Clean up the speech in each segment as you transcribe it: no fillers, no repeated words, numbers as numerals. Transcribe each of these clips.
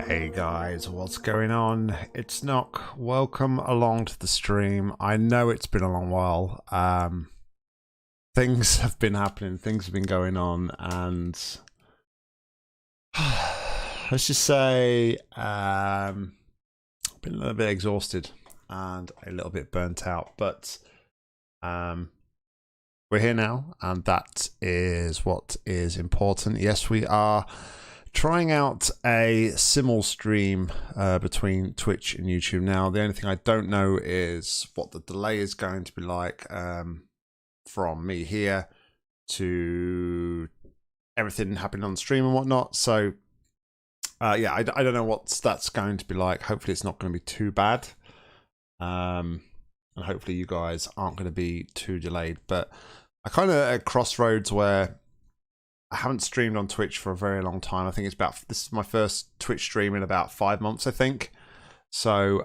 Hey guys, what's going on? It's NOCK. Welcome along to the stream. I know it's been a long while. Things have been happening, things have been going on, and let's just say been a little bit exhausted and a little bit burnt out, but we're here now, and that is what is important. Yes, we are trying out a simul stream between Twitch and YouTube now. The only thing I don't know is what the delay is going to be like from me here to everything happening on the stream and whatnot. So yeah, I don't know what that's going to be like. Hopefully it's not going to be too bad. And hopefully you guys aren't going to be too delayed. But I kind of at crossroads where I haven't streamed on Twitch for a very long time. I think this is my first Twitch stream in about 5 months, I think. So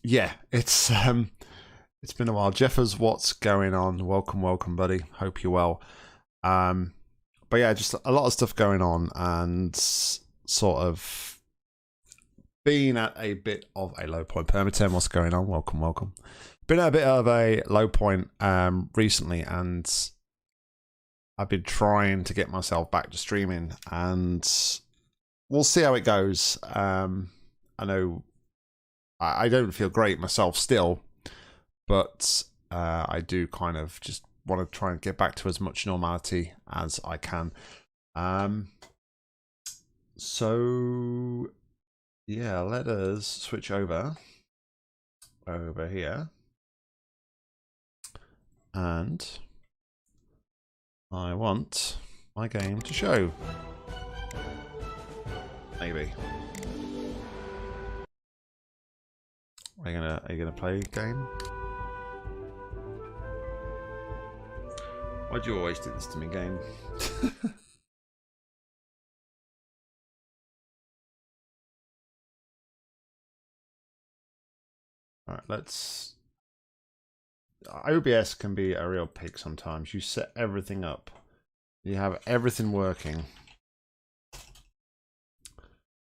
yeah, it's been a while. Jeffers, what's going on? Welcome, buddy. Hope you're well. But yeah, just a lot of stuff going on and sort of being at a bit of a low point. Permatem, what's going on? Welcome. Been at a bit of a low point recently, and I've been trying to get myself back to streaming, and we'll see how it goes. I know I don't feel great myself still, but I do kind of just want to try and get back to as much normality as I can. So yeah, let us switch over here, and I want my game to show. Maybe. Are you gonna play a game? Why'd you always do this to me, game? Alright, let's... OBS can be a real pig sometimes. You set everything up. You have everything working.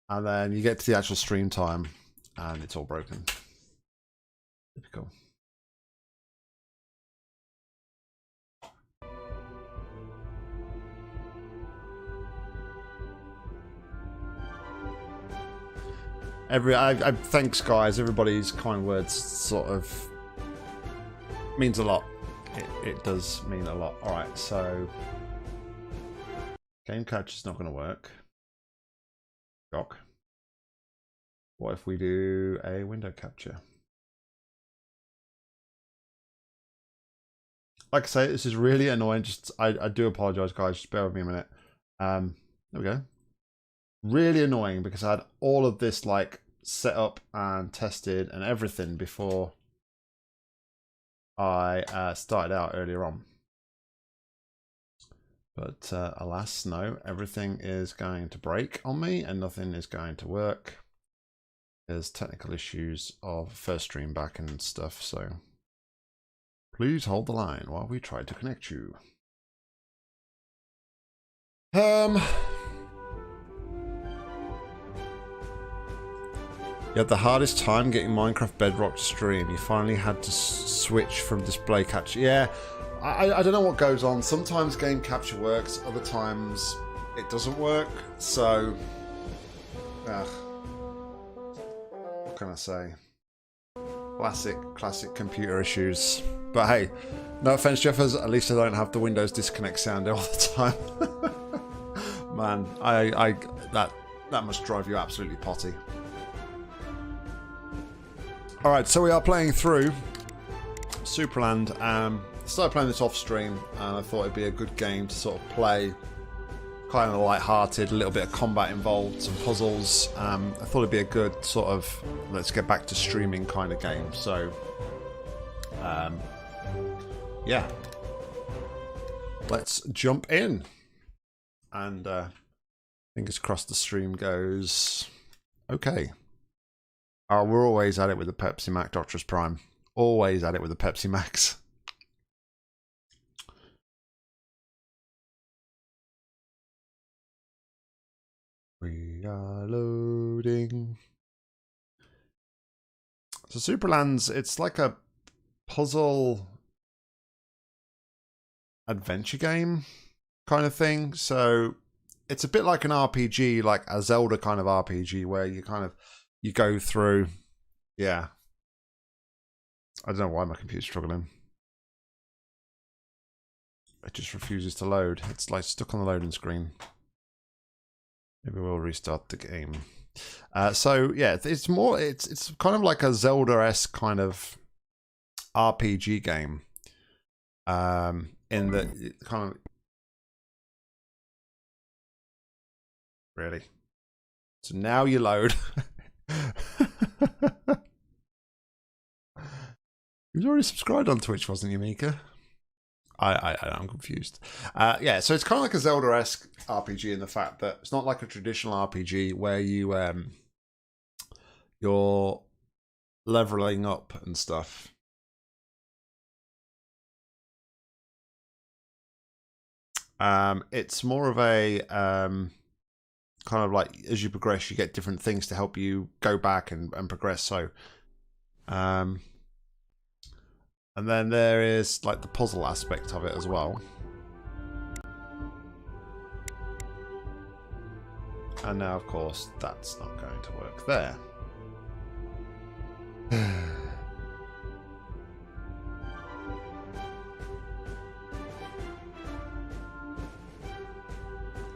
And then you get to the actual stream time and it's all broken. Typical. Thanks guys, everybody's kind words sort of means a lot. It does mean a lot. Alright, so game capture's not going to work. Doc. What if we do a window capture? Like I say, this is really annoying. I do apologize, guys. Just bear with me a minute. There we go. Really annoying because I had all of this like set up and tested and everything before I started out earlier on. But alas, no, everything is going to break on me and nothing is going to work. There's technical issues of first stream back and stuff, so please hold the line while we try to connect you. You had the hardest time getting Minecraft Bedrock to stream. You finally had to switch from display capture. Yeah, I don't know what goes on. Sometimes game capture works, other times it doesn't work. So, what can I say? Classic computer issues. But hey, no offense, Jeffers. At least I don't have the Windows disconnect sound all the time. Man, that must drive you absolutely potty. Alright, so we are playing through Supraland. Started playing this off stream and I thought it'd be a good game to sort of play, kind of light-hearted, a little bit of combat involved, some puzzles. I thought it'd be a good sort of let's get back to streaming kind of game. So yeah, let's jump in and fingers crossed the stream goes okay. We're always at it with the Pepsi Max Doctor's Prime. Always at it with the Pepsi Max. We are loading. So Supraland's, it's like a puzzle adventure game kind of thing. So it's a bit like an RPG, like a Zelda kind of RPG, where you go through. Yeah. I don't know why my computer's struggling. It just refuses to load. It's like stuck on the loading screen. Maybe we'll restart the game. So yeah, it's kind of like a Zelda-esque kind of RPG game. In the kind of really. So now you load. You was already subscribed on Twitch, wasn't you, Mika? I'm confused. Yeah, so it's kind of like a Zelda-esque RPG in the fact that it's not like a traditional RPG where you're leveling up and stuff. It's more of a kind of like as you progress, you get different things to help you go back and progress. So, and then there is like the puzzle aspect of it as well. And now, of course, that's not going to work there.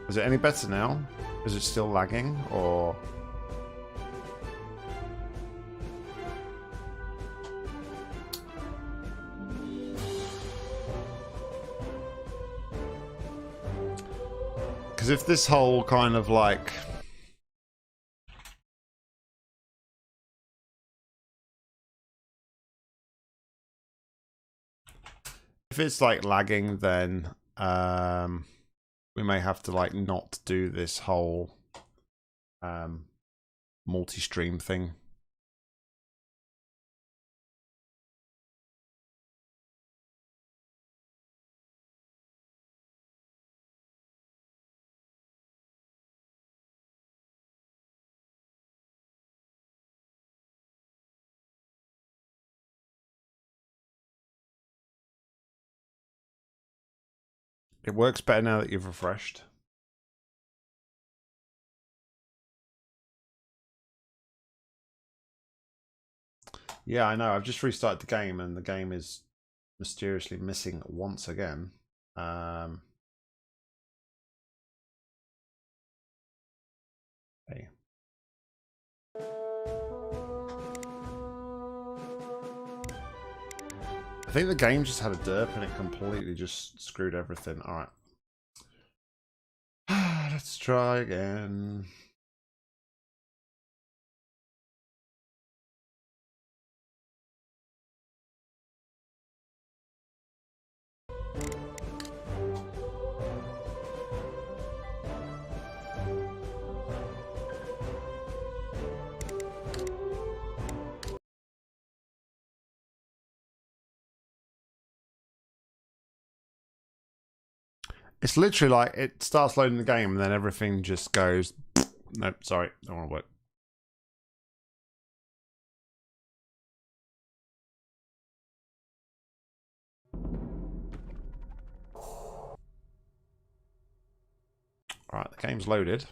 Is it any better now? Is it still lagging or? Because if this whole kind of like if it's like lagging, then we may have to like not do this whole multi-stream thing. It works better now that you've refreshed. Yeah, I know. I've just restarted the game and the game is mysteriously missing once again. Hey. I think the game just had a derp and it completely just screwed everything. All right. Let's try again. It's literally like it starts loading the game and then everything just goes. Nope, sorry, don't want to work. All right, the game's loaded.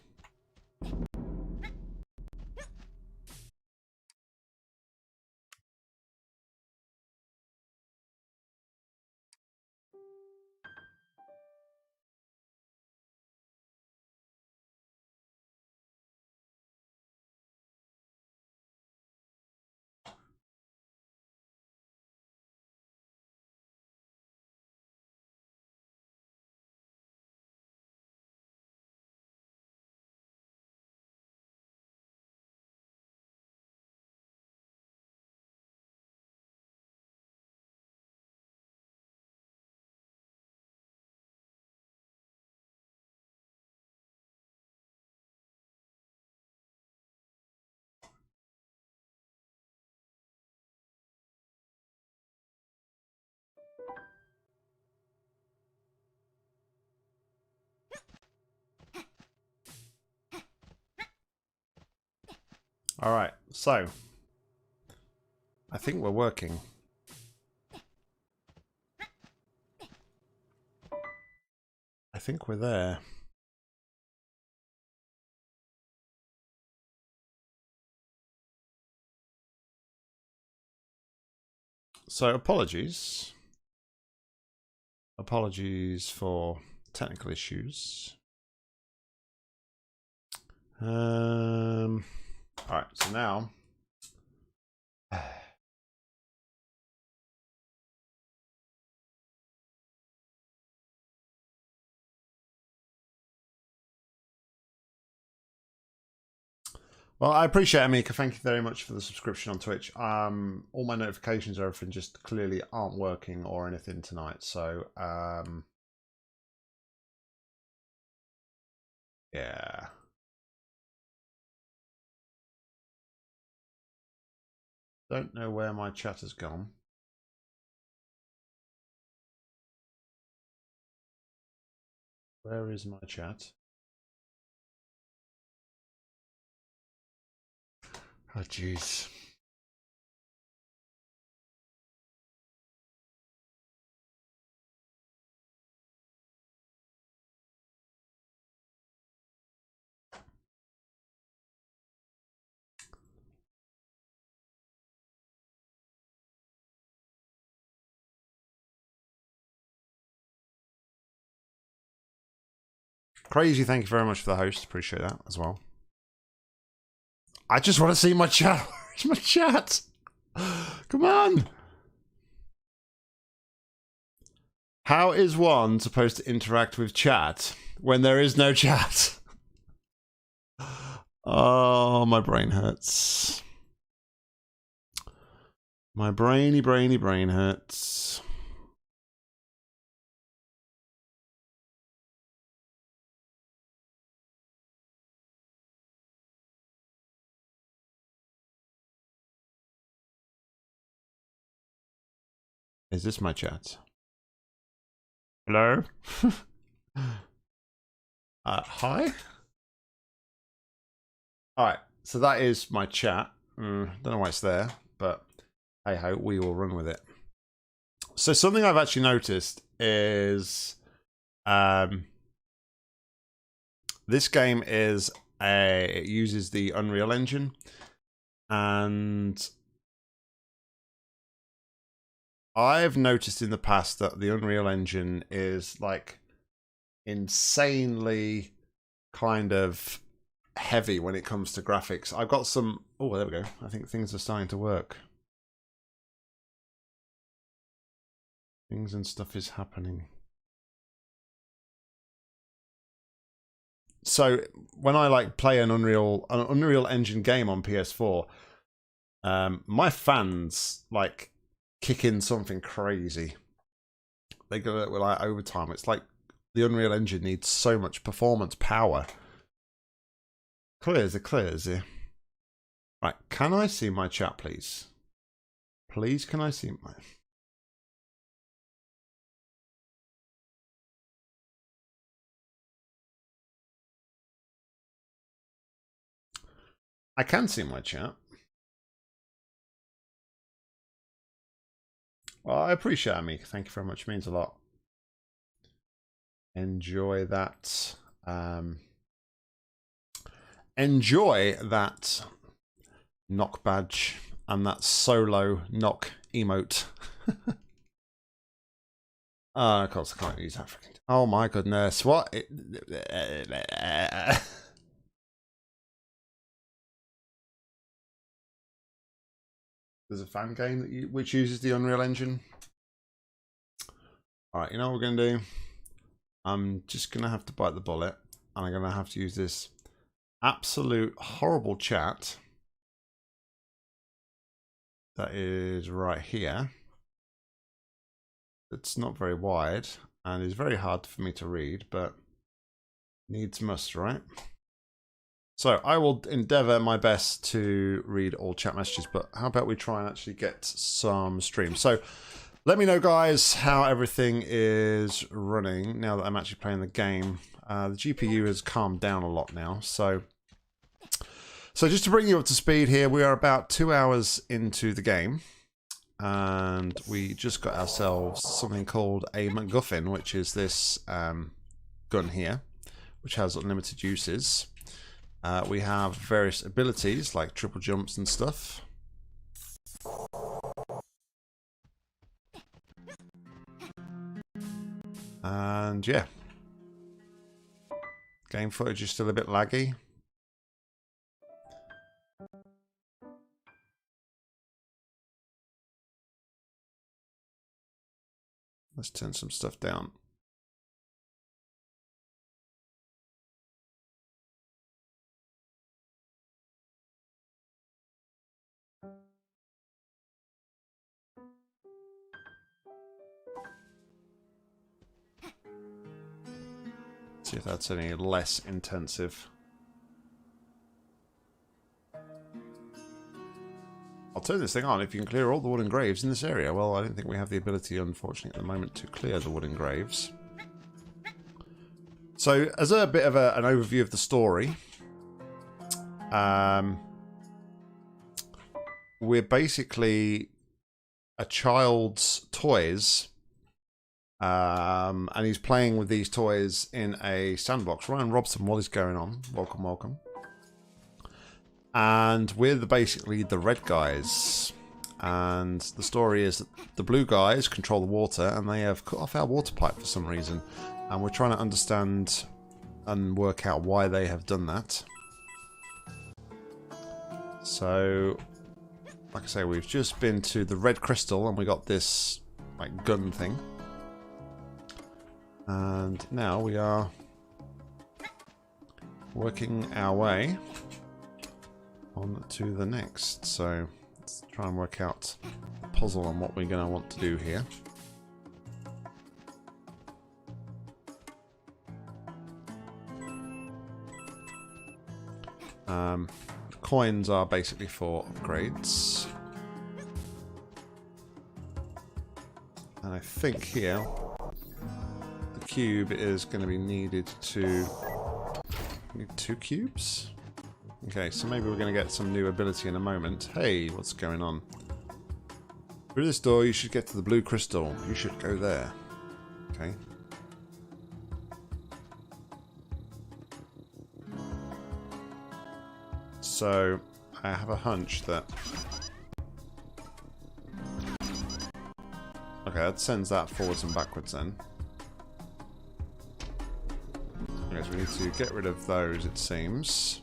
All right, so I think we're working. I think we're there. So apologies. Apologies for technical issues. All right, so now well, I appreciate it, Amika. Thank you very much for the subscription on Twitch. All my notifications, everything just clearly aren't working or anything tonight. So, yeah. Don't know where my chat has gone. Where is my chat? Oh, jeez. Crazy, thank you very much for the host. Appreciate that as well. I just want to see my chat. Where's my chat? Come on. How is one supposed to interact with chat when there is no chat? Oh, my brain hurts. My brain hurts. Is this my chat? Hello? Hi? Alright, so that is my chat. Don't know why it's there, but hey ho, we will run with it. So something I've actually noticed is this game it uses the Unreal Engine, and I've noticed in the past that the Unreal Engine is like insanely kind of heavy when it comes to graphics. I've got some... Oh, there we go. I think things are starting to work. Things and stuff is happening. So when I like play an Unreal Engine game on PS4, my fans like kick in something crazy. They go like overtime. It's like the Unreal Engine needs so much performance power. Clears. Right, can I see my chat, please? Please, can I see my... I can see my chat. Well, I appreciate it, Amik. Thank you very much. It means a lot. Enjoy that. Enjoy that NOCK badge and that solo NOCK emote. Of course, I can't use African. Oh my goodness! What? There's a fan game that which uses the Unreal Engine. All right, you know what we're gonna do? I'm just gonna have to bite the bullet, and I'm gonna have to use this absolute horrible chat that is right here. It's not very wide and is very hard for me to read, but needs must, right? So I will endeavor my best to read all chat messages, but how about we try and actually get some stream? So let me know, guys, how everything is running now that I'm actually playing the game. The GPU has calmed down a lot now, so So just to bring you up to speed here, we are about 2 hours into the game. And we just got ourselves something called a MacGuffin, which is this gun here, which has unlimited uses. We have various abilities like triple jumps and stuff. And yeah, game footage is still a bit laggy. Let's turn some stuff down. See if that's any less intensive. I'll turn this thing on if you can clear all the wooden graves in this area. Well, I don't think we have the ability, unfortunately, at the moment to clear the wooden graves. So, as a bit of an overview of the story, we're basically a child's toys, and he's playing with these toys in a sandbox. Ryan Robson, what is going on? Welcome, welcome. And we're basically the red guys. And the story is that the blue guys control the water, and they have cut off our water pipe for some reason. And we're trying to understand and work out why they have done that. So, like I say, we've just been to the red crystal, and we got this like gun thing. And now we are working our way on to the next. So let's try and work out the puzzle on what we're going to want to do here. Coins are basically for upgrades. And I think here the cube is going to be needed to... Need 2 cubes? Okay, so maybe we're going to get some new ability in a moment. Hey, what's going on? Through this door, you should get to the blue crystal. You should go there. Okay. So, I have a hunch that... Okay, that sends that forwards and backwards then. Okay, so we need to get rid of those, it seems.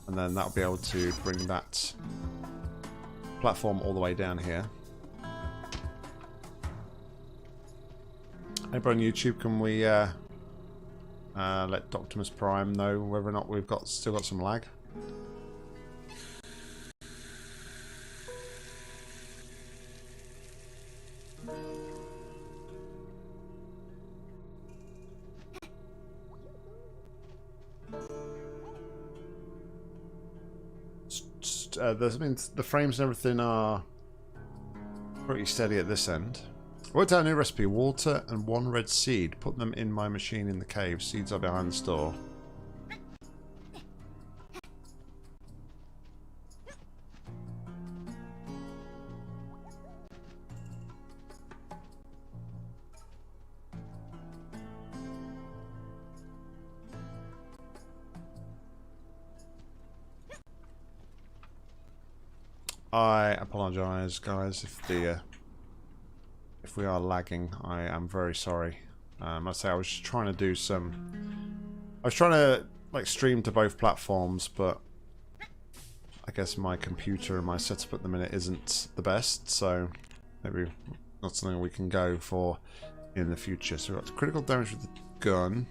And then that'll be able to bring that platform all the way down here. Over on YouTube, can we let Optimus Prime know whether or not we've still got some lag? The frames and everything are pretty steady at this end. Worked out a new recipe: water and 1 red seed. Put them in my machine in the cave. Seeds are behind the store. I apologise, guys, if we are lagging. I am very sorry. I say I was just trying to do some... I was trying to like stream to both platforms, but I guess my computer and my setup at the minute isn't the best, so maybe not something we can go for in the future. So we've got critical damage with the gun.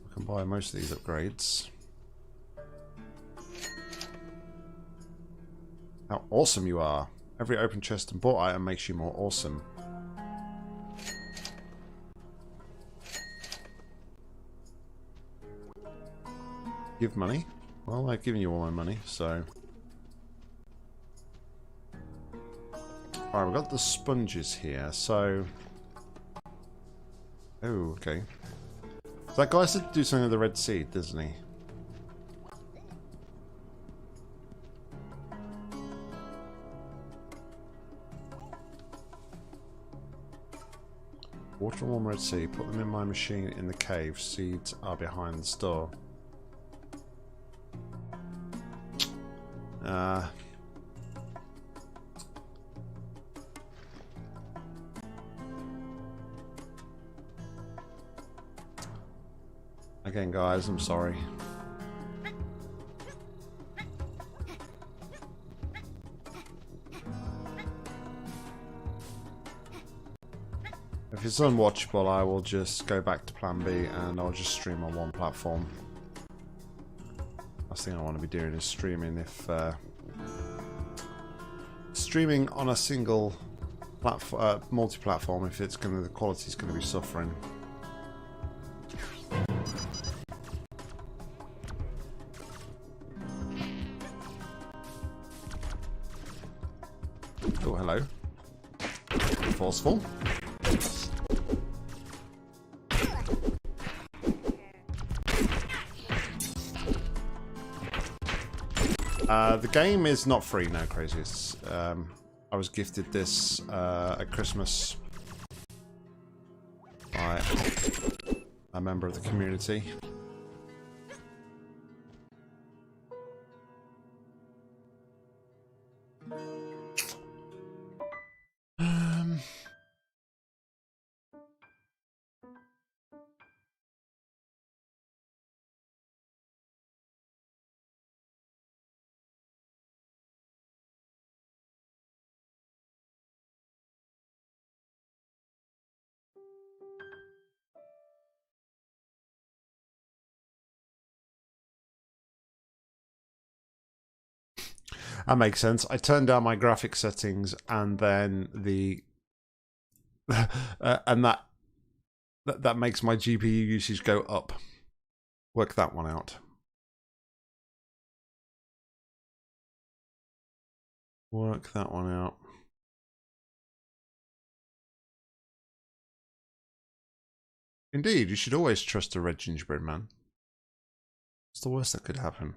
We can buy most of these upgrades. How awesome you are. Every open chest and bought item makes you more awesome. Give money? Well, I've given you all my money, so... Alright, we've got the sponges here, so... Oh, okay. So that guy said to do something with the red seed, doesn't he? Water and warm red sea. Put them in my machine in the cave. Seeds are behind the store. Again, guys, I'm sorry. If it's unwatchable, I will just go back to plan B and I'll just stream on one platform. Last thing I want to be doing is streaming if streaming on a single platform, multi-platform, if it's the quality's going to be suffering. Oh, hello. Forceful. The game is not free now, Crazy. I was gifted this at Christmas by a member of the community. That makes sense. I turned down my graphic settings and then the and that makes my GPU usage go up. Work that one out. Work that one out. Indeed, you should always trust a red gingerbread man. It's the worst that could happen.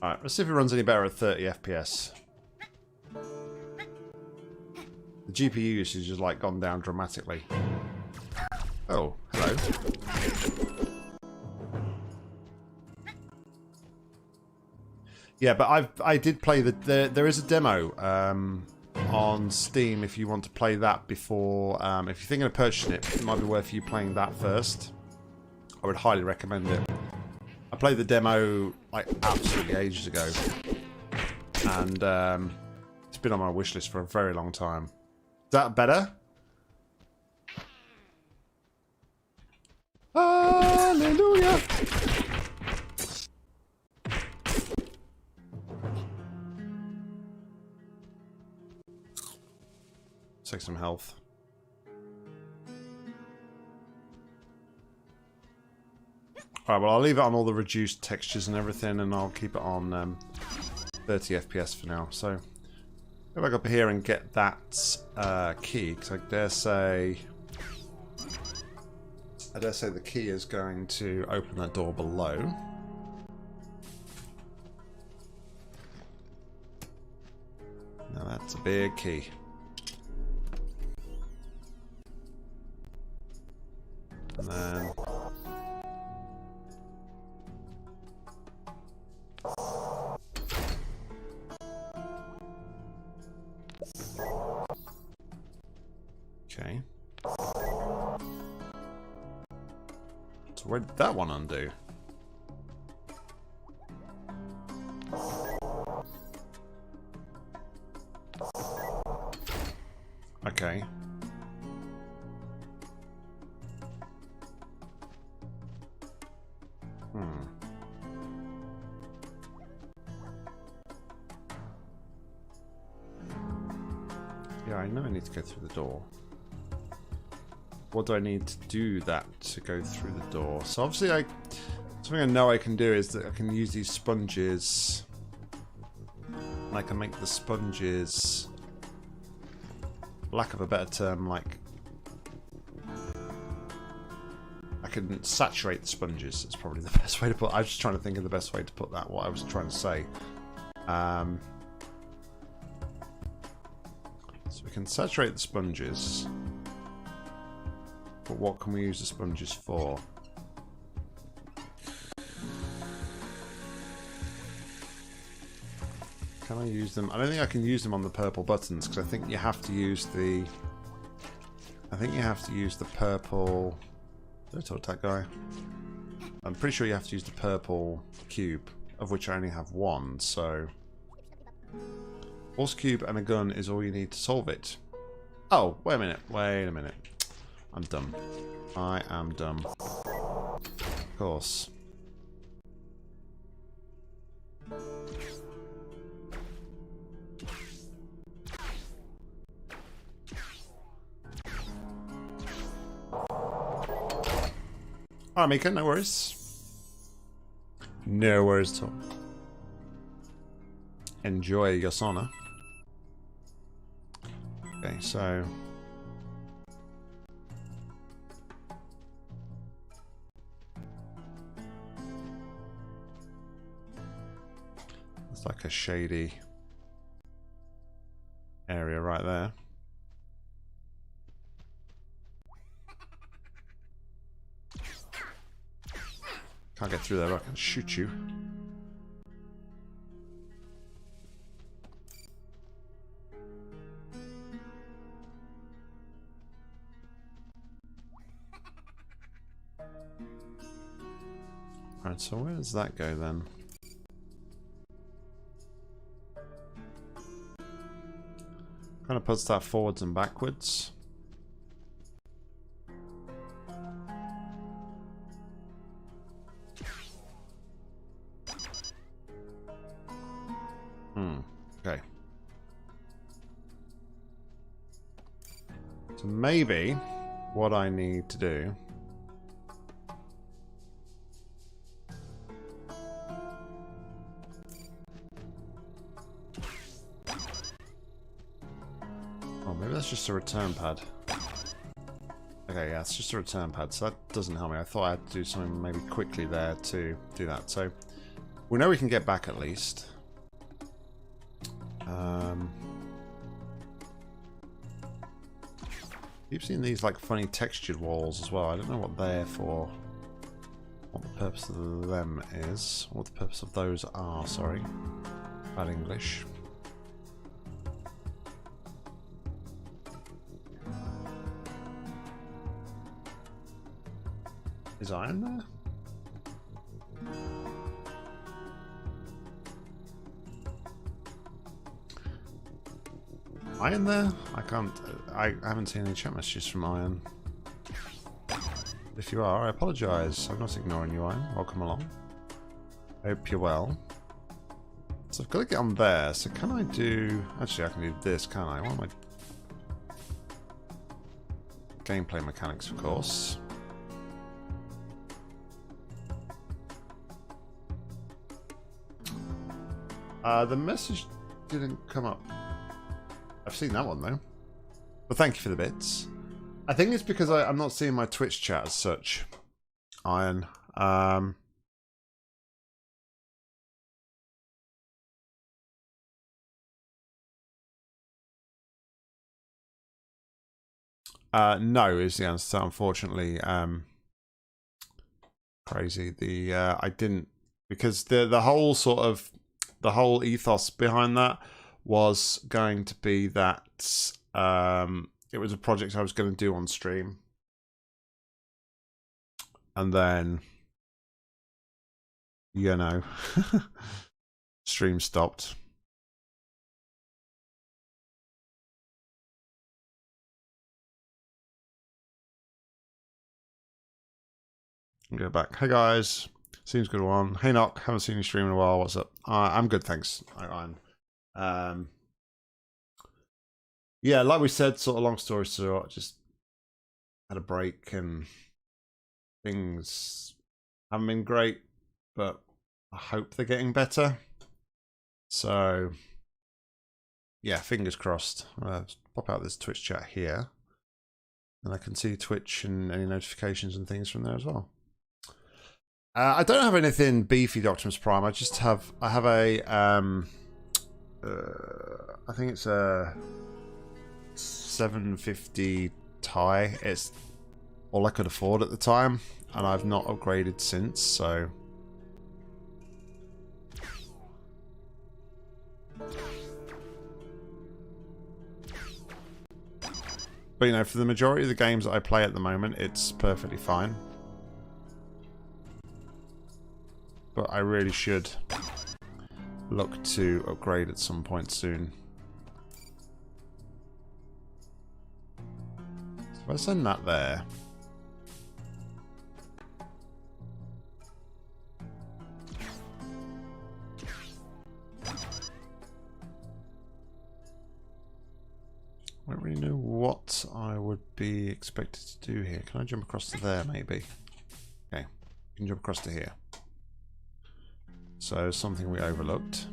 Alright, let's see if it runs any better at 30 FPS. The GPU usage has like gone down dramatically. Oh, hello. Yeah, but I did play there is a demo on Steam if you want to play that before. If you're thinking of purchasing it, it might be worth you playing that first. I would highly recommend it. I played the demo like absolutely ages ago, and it's been on my wish list for a very long time. Is that better? Hallelujah! Take some health. Alright, well I'll leave it on all the reduced textures and everything, and I'll keep it on 30 FPS for now. So, go back up here and get that key, because I dare say the key is going to open that door below. Now that's a big key. And then okay. So where did that one undo? Okay. Yeah, I know I need to go through the door. What do I need to do that to go through the door? So obviously something I know I can do is that I can use these sponges. And I can make the sponges, for lack of a better term, like I can saturate the sponges. That's probably the best way to put it. I was just trying to think of the best way to put that, what I was trying to say. So we can saturate the sponges. But what can we use the sponges for? Can I use them? I don't think I can use them on the purple buttons because I think you have to use the... I think you have to use the purple... Did I talk to that guy? I'm pretty sure you have to use the purple cube, of which I only have one, so... Force cube and a gun is all you need to solve it. Oh, wait a minute. Wait a minute. I'm dumb. I am dumb. Of course. Alright, Mika, no worries. No worries at all. Enjoy your sauna. Okay, so... It's like a shady area right there. Can't get through there, but I can shoot you. Alright, so where does that go then? Kind of puts that forwards and backwards. Okay. So maybe what I need to do maybe that's just a return pad. Okay, yeah, it's just a return pad, so that doesn't help me. I thought I had to do something maybe quickly there to do that. So we know we can get back at least. Keep seeing these like funny textured walls as well. I don't know what they're for. What the purpose of them is. What the purpose of those are, sorry. Bad English. Is iron there? Iron there? I can't... I haven't seen any chat messages from Iron. If you are, I apologise. I'm not ignoring you, Iron. Welcome along. I hope you're well. So I've got to get on there. So can I do... Actually, I can do this, can't I? What am I... Gameplay mechanics, of course. The message didn't come up. I've seen that one though. But thank you for the bits. I think it's because I'm not seeing my Twitch chat as such. Iron. No is the answer. Unfortunately, crazy. I didn't, because the whole sort of the whole ethos behind that was going to be that it was a project I was going to do on stream, and then you know stream stopped. Go back. Hey guys, seems good one. Hey Knock, haven't seen you stream in a while. What's up? I'm good, thanks. Yeah, like we said, sort of long story short, just had a break and things haven't been great, but I hope they're getting better. So yeah, fingers crossed. Pop out this Twitch chat here, and I can see Twitch and any notifications and things from there as well. I don't have anything beefy, Optimus Prime. I have a I think it's a 750 Ti. It's all I could afford at the time, and I've not upgraded since, so... But, you know, for the majority of the games that I play at the moment, it's perfectly fine. But I really should look to upgrade at some point soon. So if I send that there... I don't really know what I would be expected to do here. Can I jump across to there, maybe? Okay, you can jump across to here. So, something we overlooked.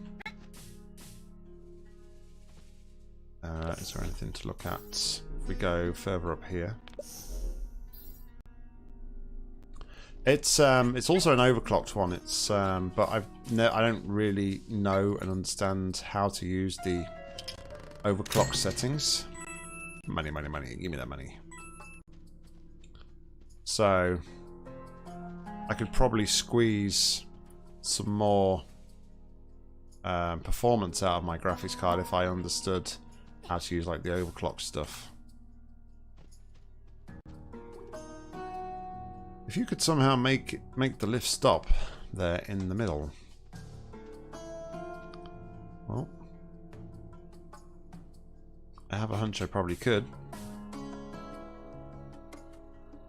Is there anything to look at? If we go further up here. It's also an overclocked one. It's but I don't really know and understand how to use the overclock settings. Money, money, money. Give me that money. So, I could probably squeeze some more performance out of my graphics card if I understood how to use like the overclock stuff. If you could somehow make the lift stop there in the middle. Well, I have a hunch I probably could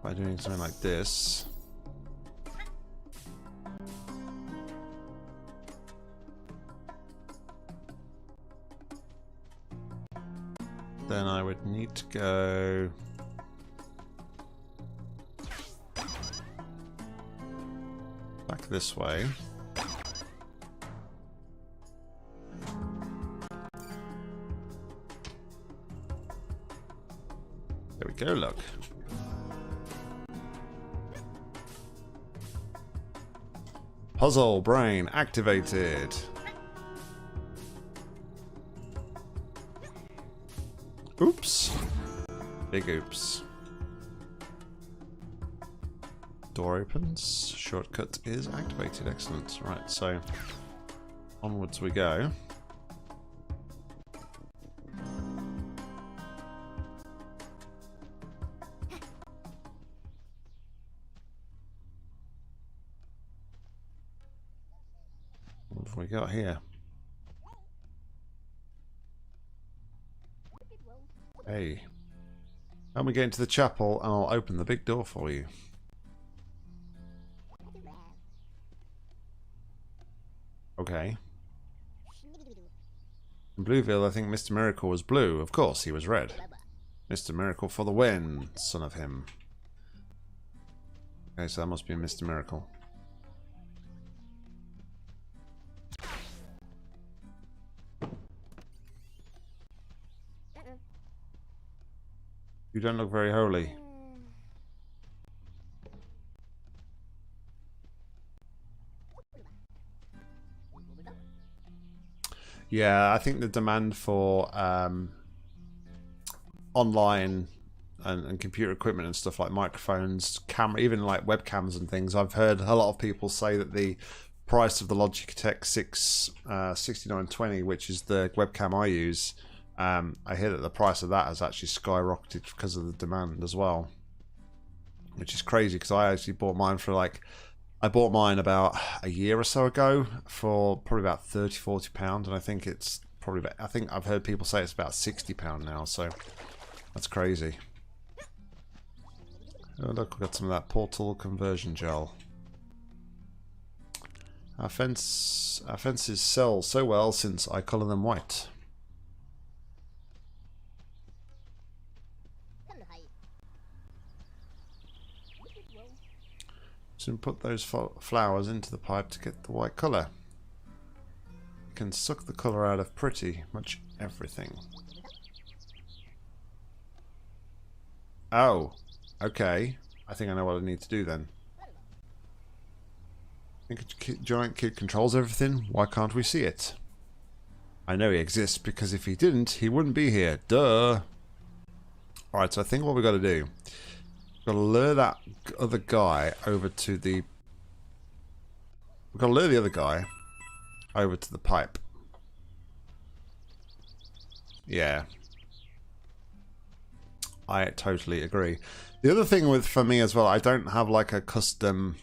by doing something like this. Then I would need to go back this way. There we go, look. Puzzle brain activated. Oops. Big oops. Door opens. Shortcut is activated. Excellent. Right, so onwards we go. What have we got here? Hey. Help me get into the chapel and I'll open the big door for you. Okay. In Blueville, I think Mr. Miracle was blue. Of course, he was red. Mr. Miracle for the win, son of him. Okay, so that must be Mr. Miracle. You don't look very holy. Yeah, I think the demand for online and computer equipment and stuff like microphones, camera, even like webcams and things. I've heard a lot of people say that the price of the Logitech 6920, which is the webcam I use, I hear that the price of that has actually skyrocketed because of the demand as well, which is crazy because I actually bought mine for like, I bought mine about a year or so ago for probably about £30–40, and I think it's probably about, I think I've heard people say it's about £60 now, so that's crazy. Oh look, we've got some of that portal conversion gel. Our fences sell so well since I colour them white. So put those flowers into the pipe to get the white colour. You can suck the colour out of pretty much everything. Oh, okay. I think I know what I need to do then. I think Giant Kid controls everything. Why can't we see it? I know he exists because if he didn't, he wouldn't be here. Duh. Alright, so I think what we've got to do, we've got to lure that other guy over to the... We've got to lure the other guy over to the pipe. Yeah. I totally agree. The other thing with for me as well, I don't have like a custom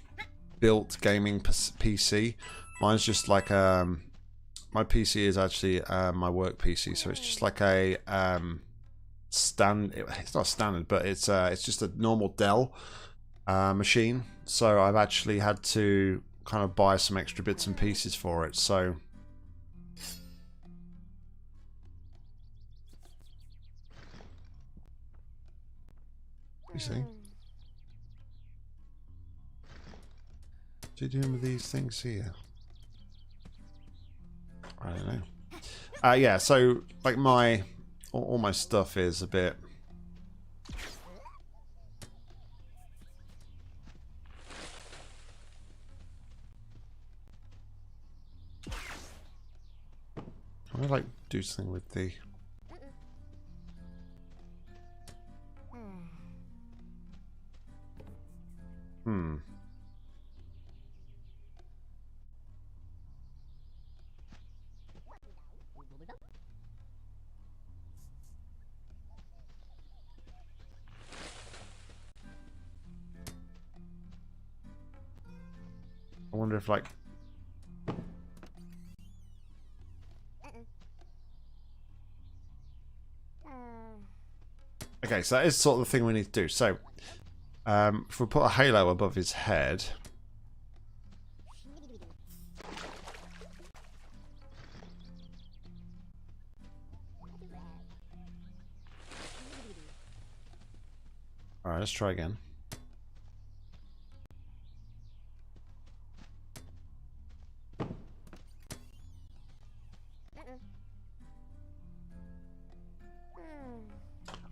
built gaming PC. Mine's just like my PC is actually my work PC, so it's just like a it's not standard, but it's just a normal Dell machine. So I've actually had to kind of buy some extra bits and pieces for it. So you see, what's he doing with these things here? I don't know. Yeah, so like all my stuff is a bit. I would like do something with the. I wonder if like. Okay, so that is sort of the thing we need to do. So, if we put a halo above his head. Alright, let's try again.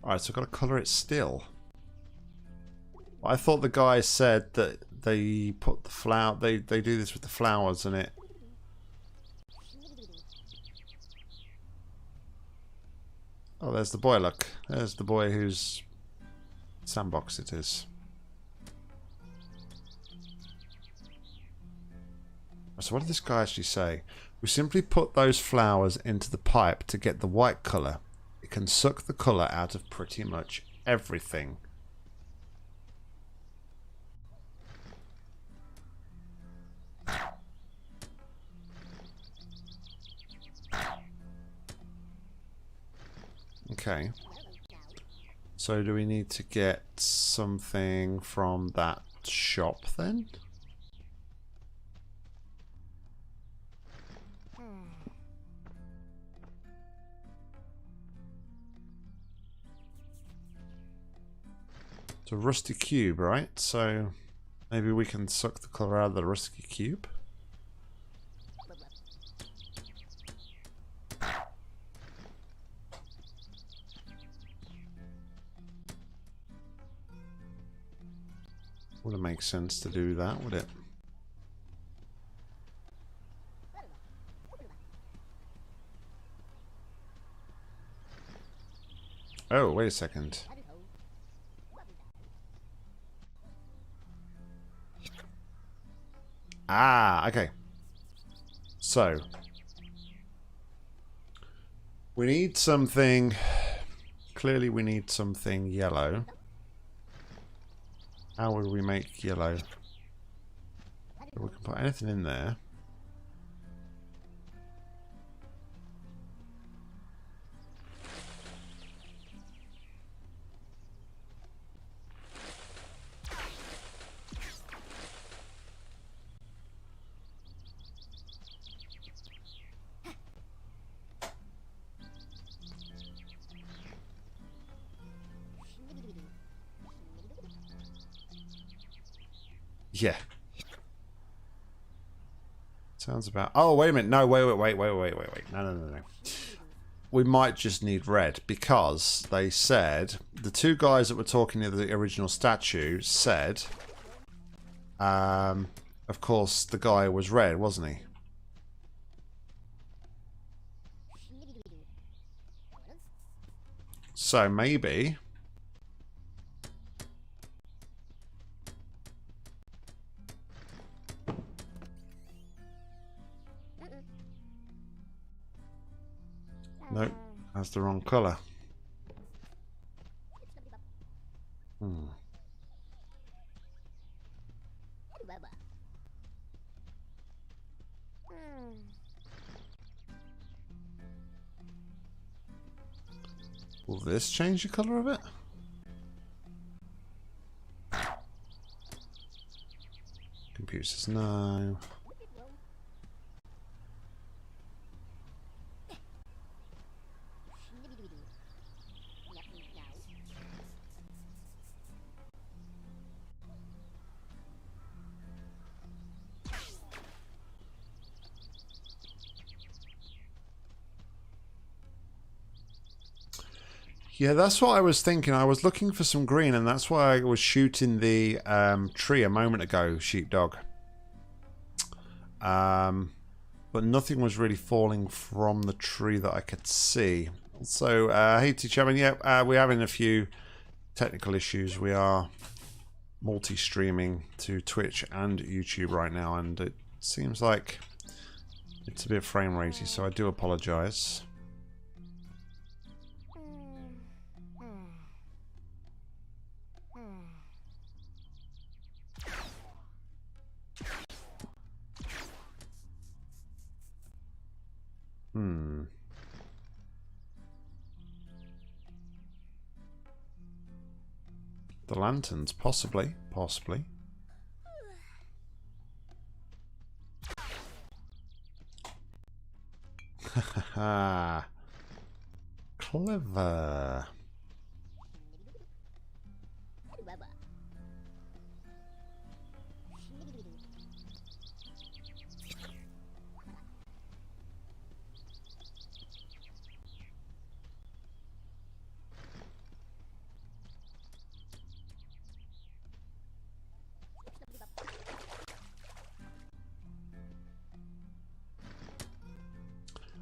Alright, so I've got to colour it still. I thought the guy said that they put the flower, they do this with the flowers and it. Oh, there's the boy, look. There's the boy whose sandbox it is. So what did this guy actually say? We simply put those flowers into the pipe to get the white colour. It can suck the colour out of pretty much everything. Okay. So do we need to get something from that shop then? It's a rusty cube, right? So maybe we can suck the colour out of the rusty cube. Wouldn't make sense to do that, would it? Oh, wait a second. Ah, okay. So we need something. Clearly we need something yellow. How would we make yellow? We can put anything in there. Yeah. Sounds about... Oh, wait a minute. No, wait. No. We might just need red because they said... The two guys that were talking to the original statue said... of course, the guy was red, wasn't he? So maybe... Nope, that's the wrong colour. Will this change the colour of it? Computer says no. Yeah, that's what I was thinking. I was looking for some green, and that's why I was shooting the tree a moment ago, sheepdog. But nothing was really falling from the tree that I could see. So, hey, T-Chairman, yeah, we're having a few technical issues. We are multi-streaming to Twitch and YouTube right now, and it seems like it's a bit frame ratey, so I do apologise. The lanterns, possibly. Possibly. Haha. Clever.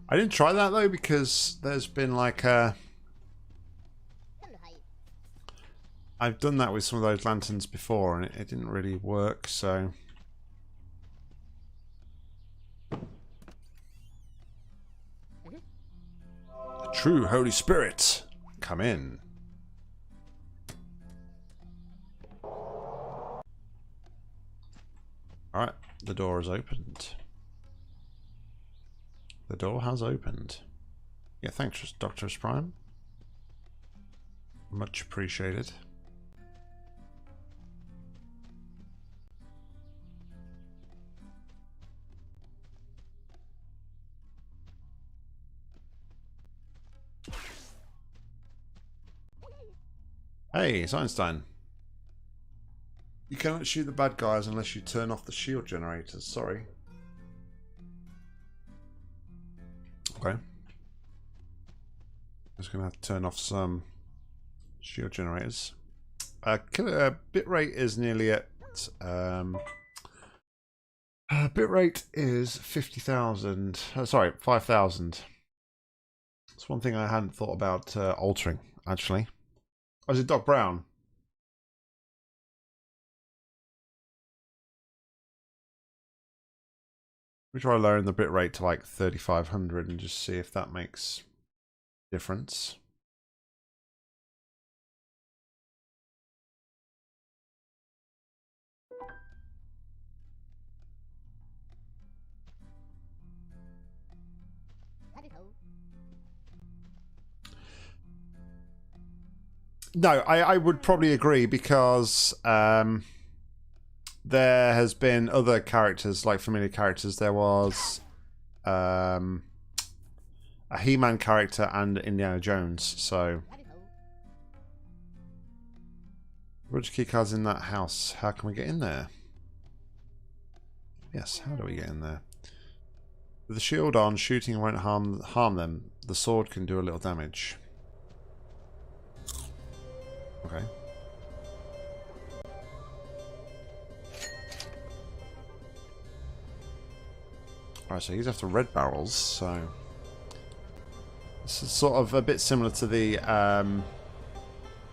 I didn't try that though because there's been like a... I've done that with some of those lanterns before and it didn't really work, so... The true Holy Spirit, come in. Alright, the door is opened. The door has opened. Yeah, thanks, Dr. Prime. Much appreciated. Hey, it's Einstein. You cannot shoot the bad guys unless you turn off the shield generators. Sorry. Okay. Just gonna have to turn off some shield generators. Bitrate is nearly at bitrate is 50,000. Sorry, 5,000. That's one thing I hadn't thought about altering actually. Oh, is it Doc Brown? We try lowering the bitrate to like 3,500 and just see if that makes difference. No, I would probably agree because there has been other characters, like familiar characters. There was a He-Man character and Indiana Jones. So, Roger keycards in that house. How can we get in there? Yes, how do we get in there? With the shield on, shooting won't harm them. The sword can do a little damage. Okay. Alright, so he's after red barrels, so... This is sort of a bit similar to the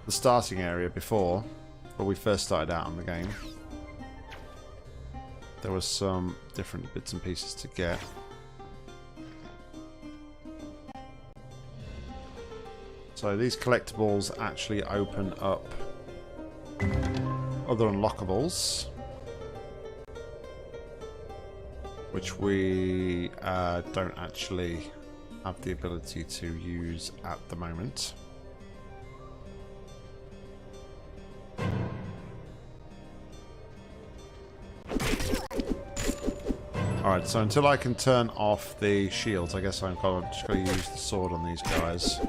starting area before, when we first started out on the game. There was some different bits and pieces to get. So these collectibles actually open up other unlockables, which we don't actually have the ability to use at the moment. Alright, so until I can turn off the shields, I guess I'm just going to use the sword on these guys.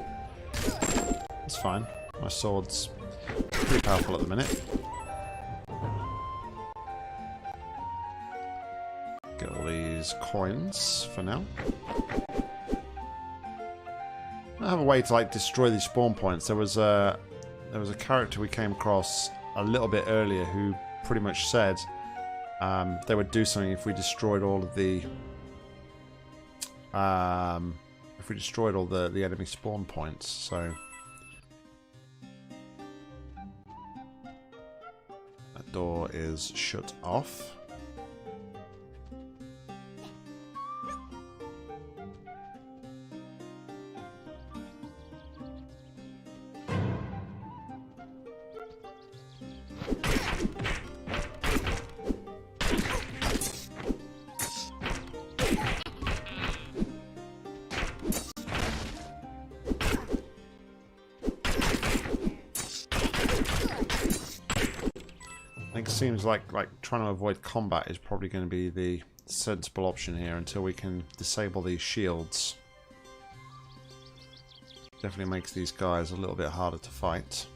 It's fine. My sword's pretty powerful at the minute. Get all these coins for now. I have a way to like destroy these spawn points. There was a character we came across a little bit earlier who pretty much said they would do something if we destroyed all of the the enemy spawn points. So that door is shut off. Seems like trying to avoid combat is probably going to be the sensible option here until we can disable these shields. Definitely makes these guys a little bit harder to fight.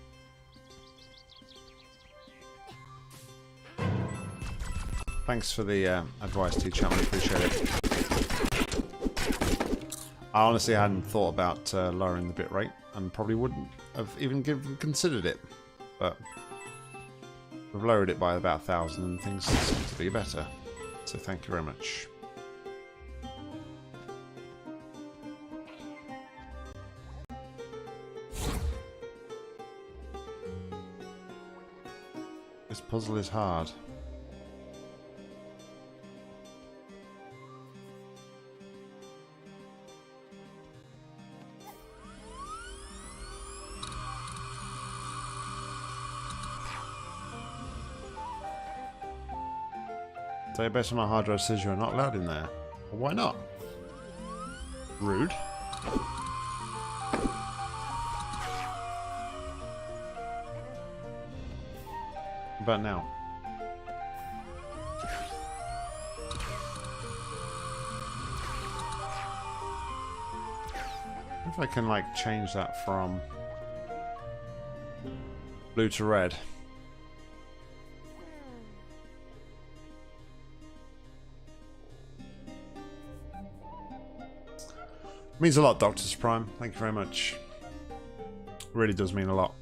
Thanks for the advice, T-Chapman. Appreciate it. I honestly hadn't thought about lowering the bitrate and probably wouldn't have even considered it, but we've lowered it by about 1,000 and things seem to be better. So thank you very much. This puzzle is hard. Database on my hard drive says you're not allowed in there. Well, why not? Rude. What about now? If I can like change that from blue to red. Means a lot, Dr. Supreme. Thank you very much. Really does mean a lot.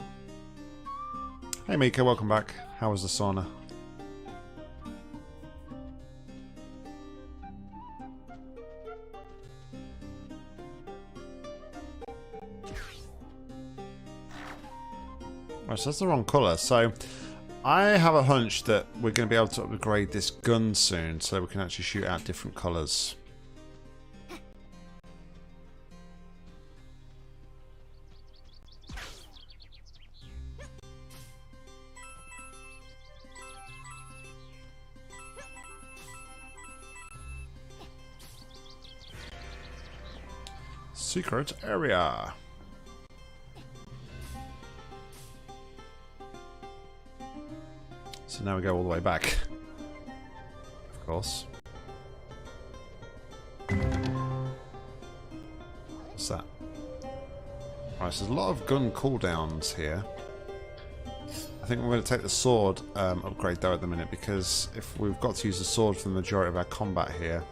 Hey Mika, welcome back. How was the sauna? Right, so that's the wrong colour. So I have a hunch that we're going to be able to upgrade this gun soon so we can actually shoot out different colours. Secret area. So now we go all the way back. Of course. What's that? Right, so there's a lot of gun cooldowns here. I think we're going to take the sword upgrade though at the minute, because if we've got to use the sword for the majority of our combat here,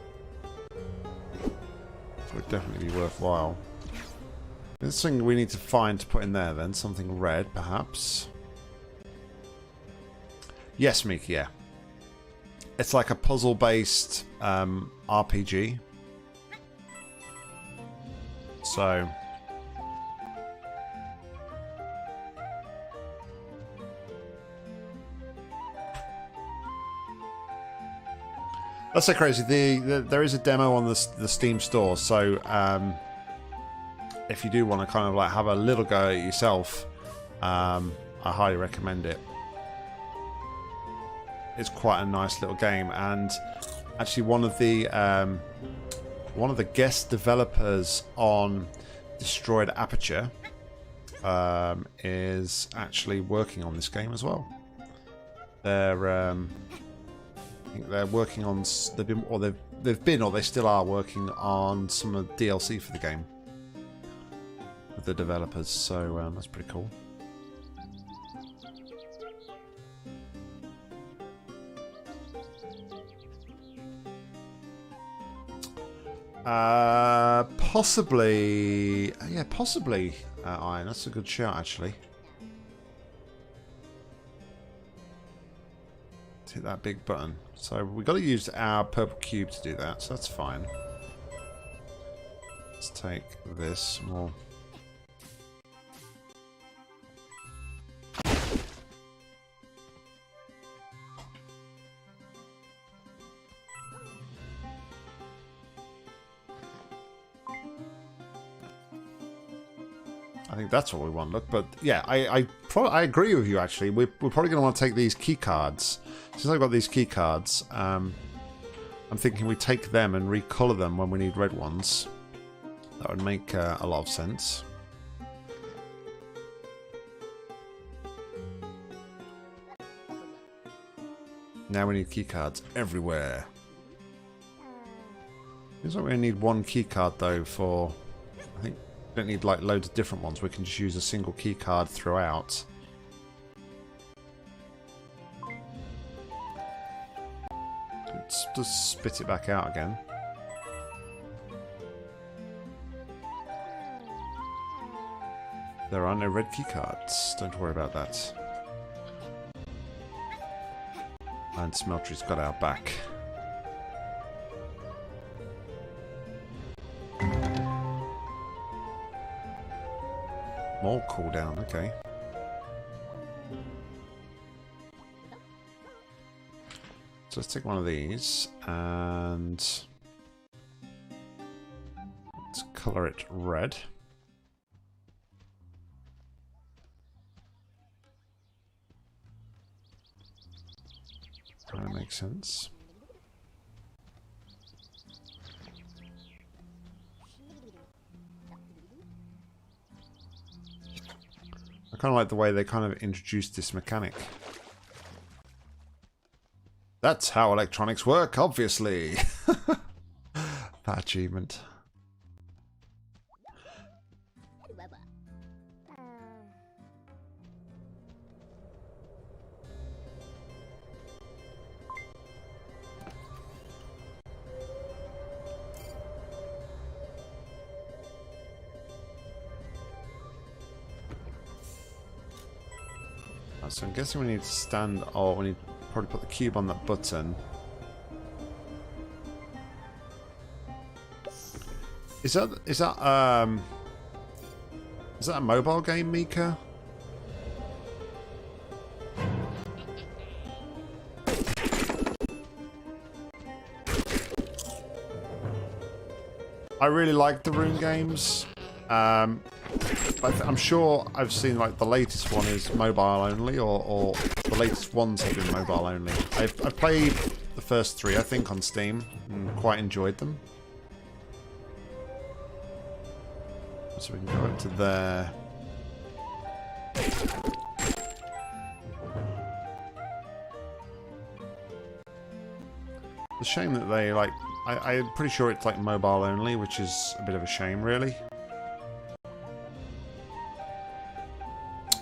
it would definitely be worthwhile. There's something we need to find to put in there then. Something red, perhaps. Yes, Miki, yeah. It's like a puzzle-based RPG. So, That's so crazy. There is a demo on the Steam store, so if you do want to kind of like have a little go at it yourself, I highly recommend it. It's quite a nice little game, and actually one of the guest developers on Destroyed Aperture is actually working on this game as well. I think they're working on. They've been or they still are working on some of the DLC for the game with the developers. So that's pretty cool. Possibly. Yeah, possibly. Iron. That's a good shout, actually. Hit that big button. So we've got to use our purple cube to do that, so that's fine. Let's take this more. I think that's what we want. Look, but yeah, I agree with you. Actually, we're probably going to want to take these key cards. Since I've got these key cards, I'm thinking we take them and recolor them when we need red ones. That would make a lot of sense. Now we need key cards everywhere. Seems like we only need one key card though for. I think. We don't need like loads of different ones. We can just use a single key card throughout. Let's just spit it back out again. There are no red key cards. Don't worry about that. And Smeltery's got our back. More cooldown, okay. So let's take one of these and let's colour it red. That makes sense. I kind of like the way they kind of introduced this mechanic. That's how electronics work, obviously. That achievement. So I'm guessing we need to stand, or we need to probably put the cube on that button. Is that a mobile game, Mika? I really like the Rune games. I'm sure I've seen like the latest one is mobile only, or the latest ones have been mobile only. I've played the first three, I think, on Steam and quite enjoyed them. So we can go up to there. It's a shame that they like. I'm pretty sure it's like mobile only, which is a bit of a shame, really.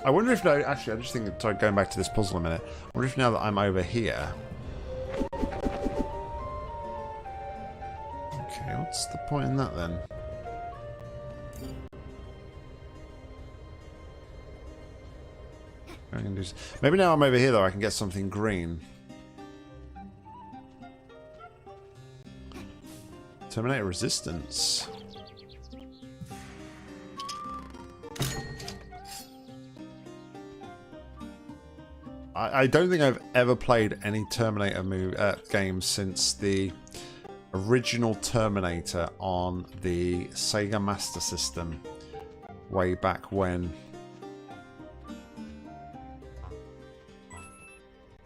I wonder if now, actually, I'm just thinking, sorry, going back to this puzzle a minute. I wonder if now that I'm over here. Okay, what's the point in that then? I can do, maybe now I'm over here though, I can get something green. Terminate resistance. I don't think I've ever played any Terminator games since the original Terminator on the Sega Master System way back when.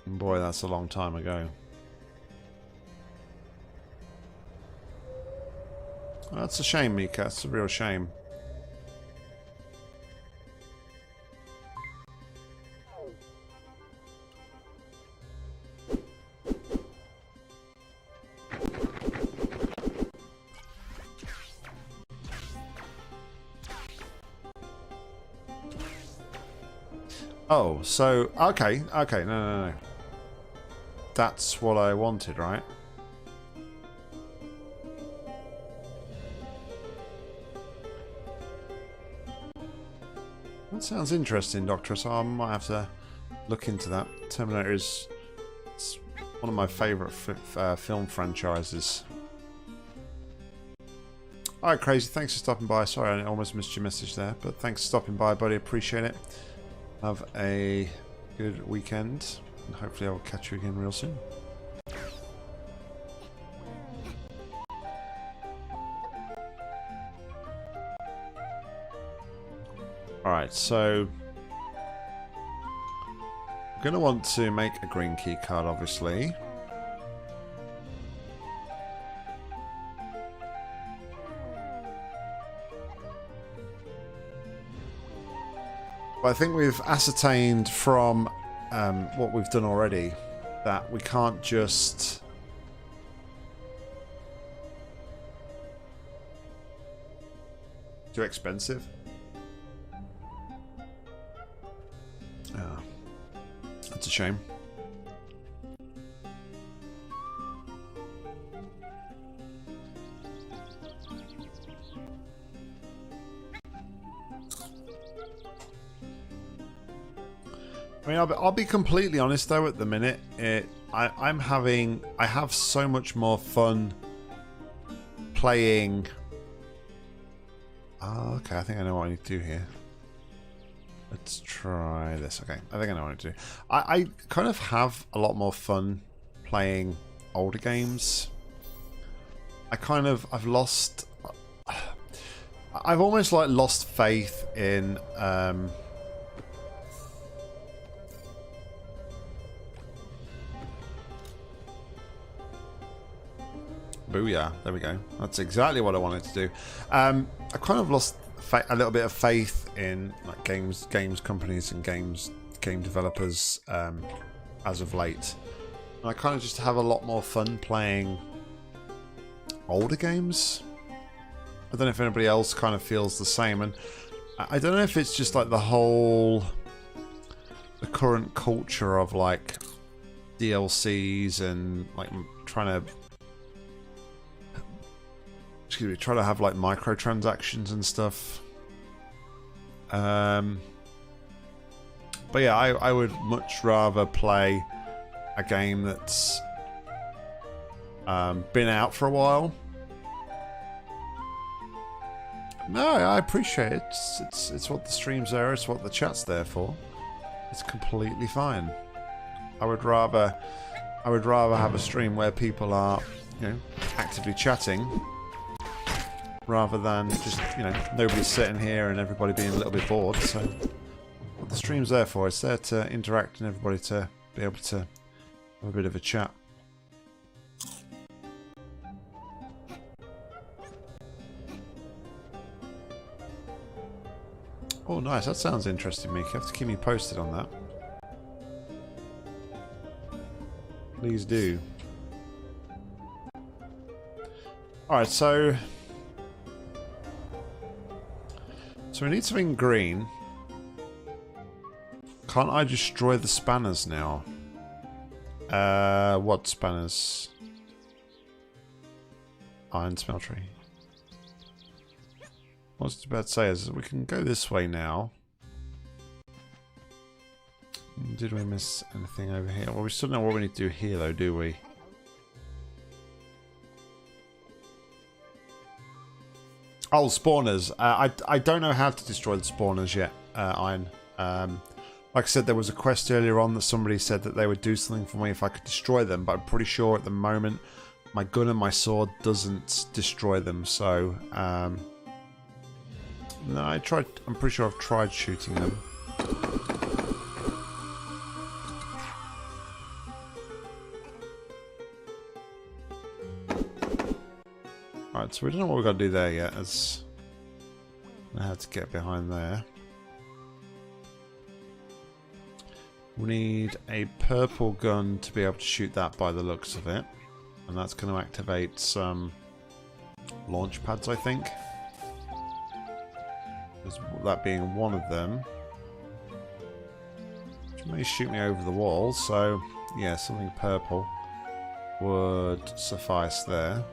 Boy, that's a long time ago. That's a shame, Mika. That's a real shame. Oh, so okay, no. That's what I wanted, right? That sounds interesting, Doctor. So I might have to look into that. Terminator is one of my favourite film franchises. Alright, Crazy, thanks for stopping by. Sorry, I almost missed your message there, but thanks for stopping by, buddy. Appreciate it. Have a good weekend, and hopefully I will catch you again real soon. Alright, so I'm going to want to make a green key card, obviously. But I think we've ascertained from what we've done already that we can't just too expensive. That's a shame. I mean, I'll be completely honest though. At the minute, I have so much more fun playing. Oh, okay, I think I know what I need to do here. Let's try this. Okay, I think I know what I need to do. I kind of have a lot more fun playing older games. I've lost. I've almost like lost faith in. Booyah! There we go. That's exactly what I wanted to do. I kind of lost a little bit of faith in like games companies and game developers as of late. And I kind of just have a lot more fun playing older games. I don't know if anybody else kind of feels the same, and I don't know if it's just like the current culture of like DLCs and like trying to have like microtransactions and stuff. But yeah, I would much rather play a game that's been out for a while. No, I appreciate it. It's what the stream's there. It's what the chat's there for. It's completely fine. I would rather have a stream where people are, actively chatting, rather than just, nobody sitting here and everybody being a little bit bored. So what the stream's there for, it's there to interact and everybody to be able to have a bit of a chat. Oh nice, that sounds interesting, Mika. You have to keep me posted on that. Please do. Alright, so we need something green. Can't I destroy the spanners now? What spanners? Iron smeltery. What I was about to say is we can go this way now. Did we miss anything over here? Well, we still know what we need to do here though, do we? Oh, spawners. I don't know how to destroy the spawners yet, Iron. Like I said, there was a quest earlier on that somebody said that they would do something for me if I could destroy them, but I'm pretty sure at the moment my gun and my sword doesn't destroy them. So no, I'm pretty sure I've tried shooting them. Right, so we don't know what we've got to do there yet. As I have to get behind there. We need a purple gun to be able to shoot that by the looks of it. And that's going to activate some launch pads, I think. That being one of them. Which may shoot me over the wall, so yeah, something purple would suffice there.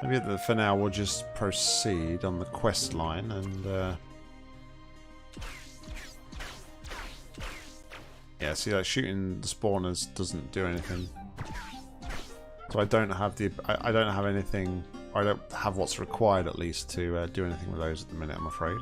Maybe for now we'll just proceed on the quest line and yeah, see, like shooting the spawners doesn't do anything. So I don't have I don't have anything. I don't have what's required at least to do anything with those at the minute, I'm afraid.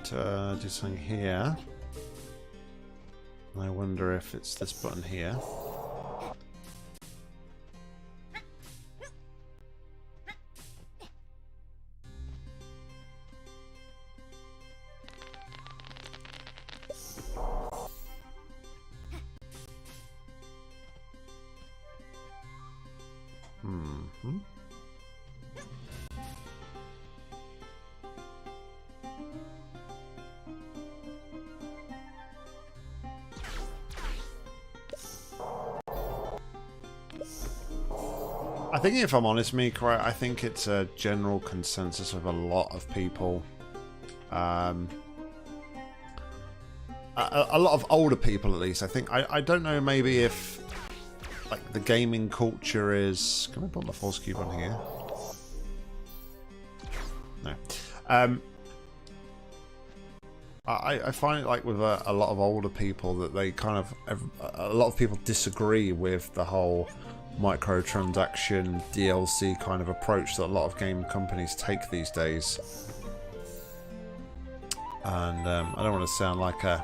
To do something here. I wonder if it's this button here. I think, if I'm honest, Mika, I think it's a general consensus of a lot of people. A lot of older people, at least. I think. I don't know. Maybe if like the gaming culture is. Can I put my force cube on here? No. I find it like with a lot of older people that they kind of a lot of people disagree with the whole microtransaction DLC kind of approach that a lot of game companies take these days. And I don't want to sound like an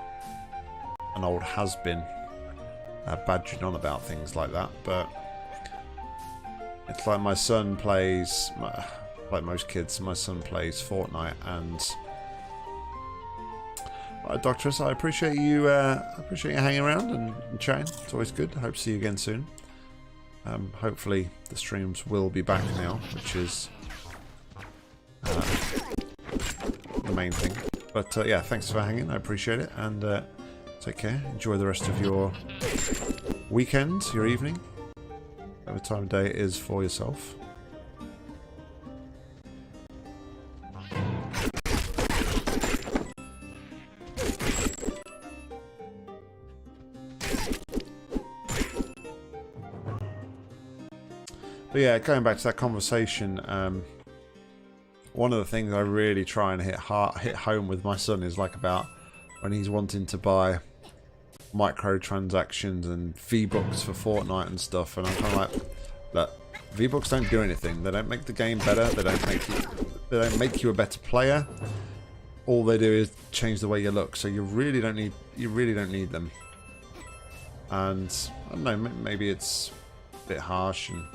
old has-been badgering on about things like that, but it's like my son plays, like most kids, my son plays Fortnite, and Doctorus, I appreciate you hanging around and chatting. It's always good. I hope to see you again soon. Hopefully the streams will be back now, which is the main thing. But yeah, thanks for hanging. I appreciate it, and take care. Enjoy the rest of your weekend, your evening, whatever time of day it is for yourself. But yeah, going back to that conversation, one of the things I really try and hit home with my son is like about when he's wanting to buy microtransactions and V-Bucks for Fortnite and stuff, and I'm kind of like, look, V-Bucks don't do anything. They don't make the game better. They don't make you a better player. All they do is change the way you look. So you really don't need them. And I don't know, maybe it's a bit harsh and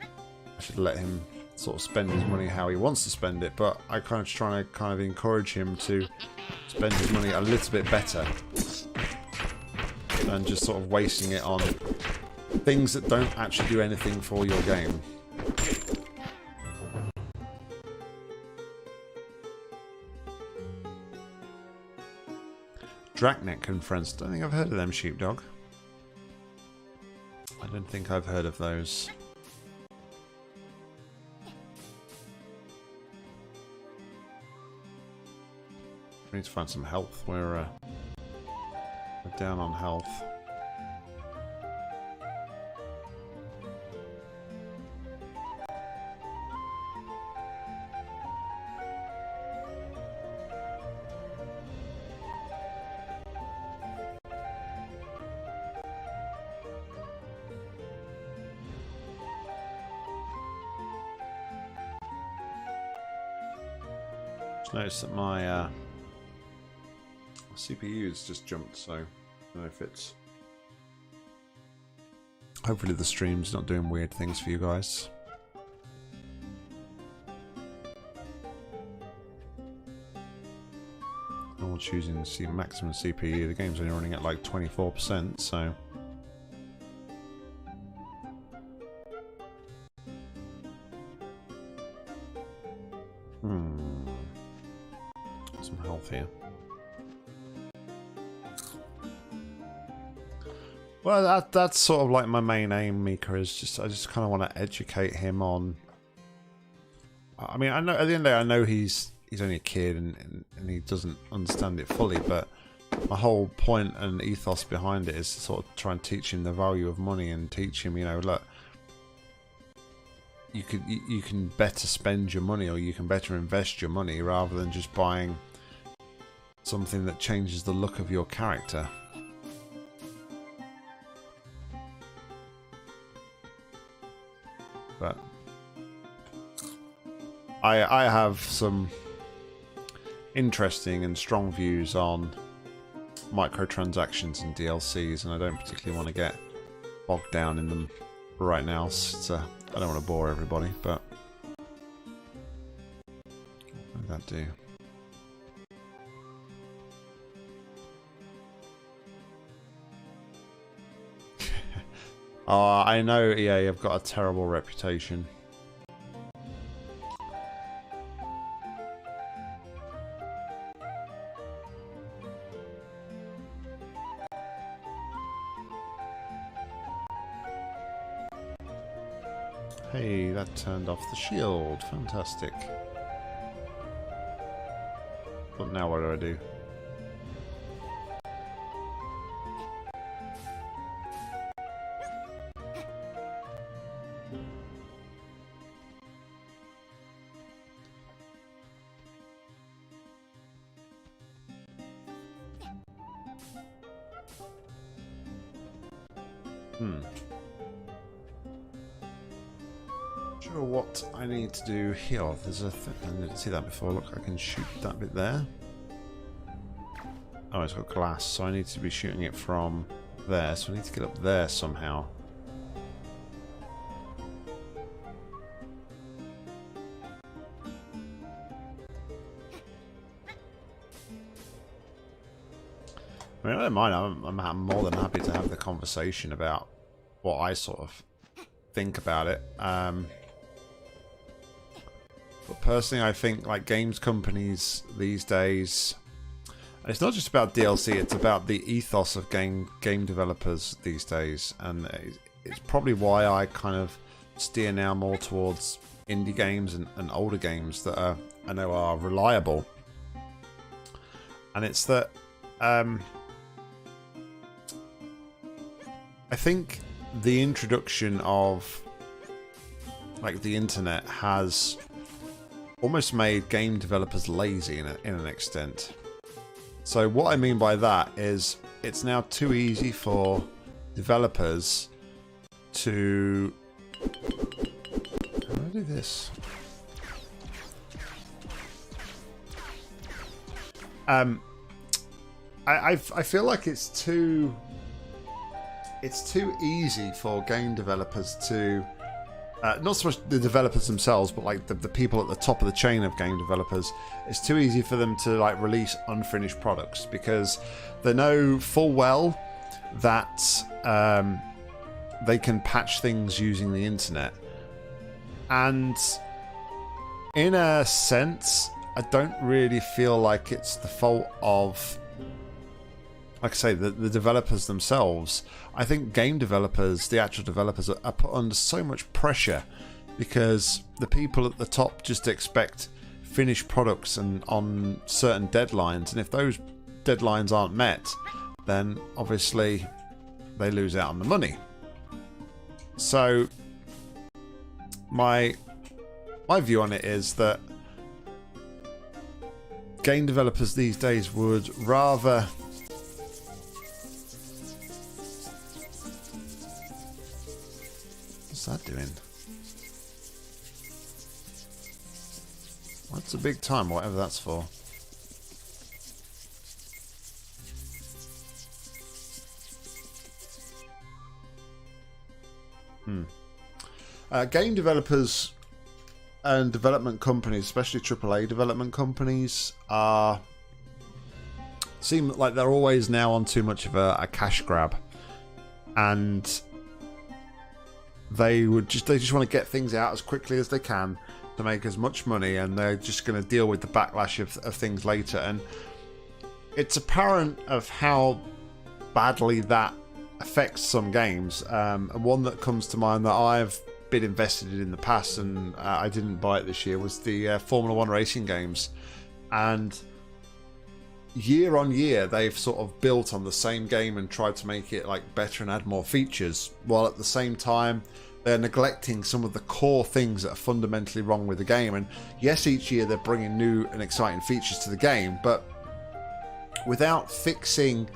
I should let him sort of spend his money how he wants to spend it, but I kind of try to kind of encourage him to spend his money a little bit better than just sort of wasting it on things that don't actually do anything for your game. Draknek and friends. Don't think I've heard of them, Sheepdog. I don't think I've heard of those. We need to find some health. We're down on health. Just noticed that my CPU has just jumped, so I don't know if it's... Hopefully the stream's not doing weird things for you guys. I'm choosing maximum CPU. The game's only running at like 24%, so... Some health here. Well, that's sort of like my main aim, Mika, is I just kind of want to educate him on... I mean, I know at the end of the day, I know he's only a kid and he doesn't understand it fully, but my whole point and ethos behind it is to sort of try and teach him the value of money and teach him, you know, look, you can better spend your money, or you can better invest your money rather than just buying something that changes the look of your character. But I have some interesting and strong views on microtransactions and DLCs, and I don't particularly want to get bogged down in them right now. So I don't want to bore everybody, but what did that do? Oh, I know EA have got a terrible reputation. Hey, that turned off the shield. Fantastic. But now what do I do? Sure, what I need to do here. There's a thing. I didn't see that before. Look, I can shoot that bit there. Oh, it's got glass, so I need to be shooting it from there. So I need to get up there somehow. I mean, I don't mind. I'm more than happy to have the conversation about what I sort of think about it. But personally, I think like games companies these days, and it's not just about DLC, it's about the ethos of game developers these days, and it's probably why I kind of steer now more towards indie games and older games that I know are reliable. And it's that I think the introduction of like the internet has almost made game developers lazy in an extent. So what I mean by that is it's now too easy for developers to... How do I do this? I feel like it's too easy for game developers to not so much the developers themselves, but like the people at the top of the chain of game developers. It's too easy for them to like release unfinished products because they know full well that they can patch things using the internet. And in a sense, I don't really feel like it's the fault of, like I say, the developers themselves. I think game developers, the actual developers, are put under so much pressure because the people at the top just expect finished products and on certain deadlines, and if those deadlines aren't met, then obviously they lose out on the money. So my view on it is that game developers these days would rather... What's that doing? That's a big time, whatever that's for. Game developers and development companies, especially AAA development companies, seem like they're always now on too much of a cash grab, and they just want to get things out as quickly as they can to make as much money, and they're just going to deal with the backlash of things later. And it's apparent of how badly that affects some games. And one that comes to mind that I've been invested in the past, and I didn't buy it this year, was the Formula 1 racing games. And year on year they've sort of built on the same game and tried to make it like better and add more features, while at the same time they're neglecting some of the core things that are fundamentally wrong with the game. And yes, each year they're bringing new and exciting features to the game, but without fixing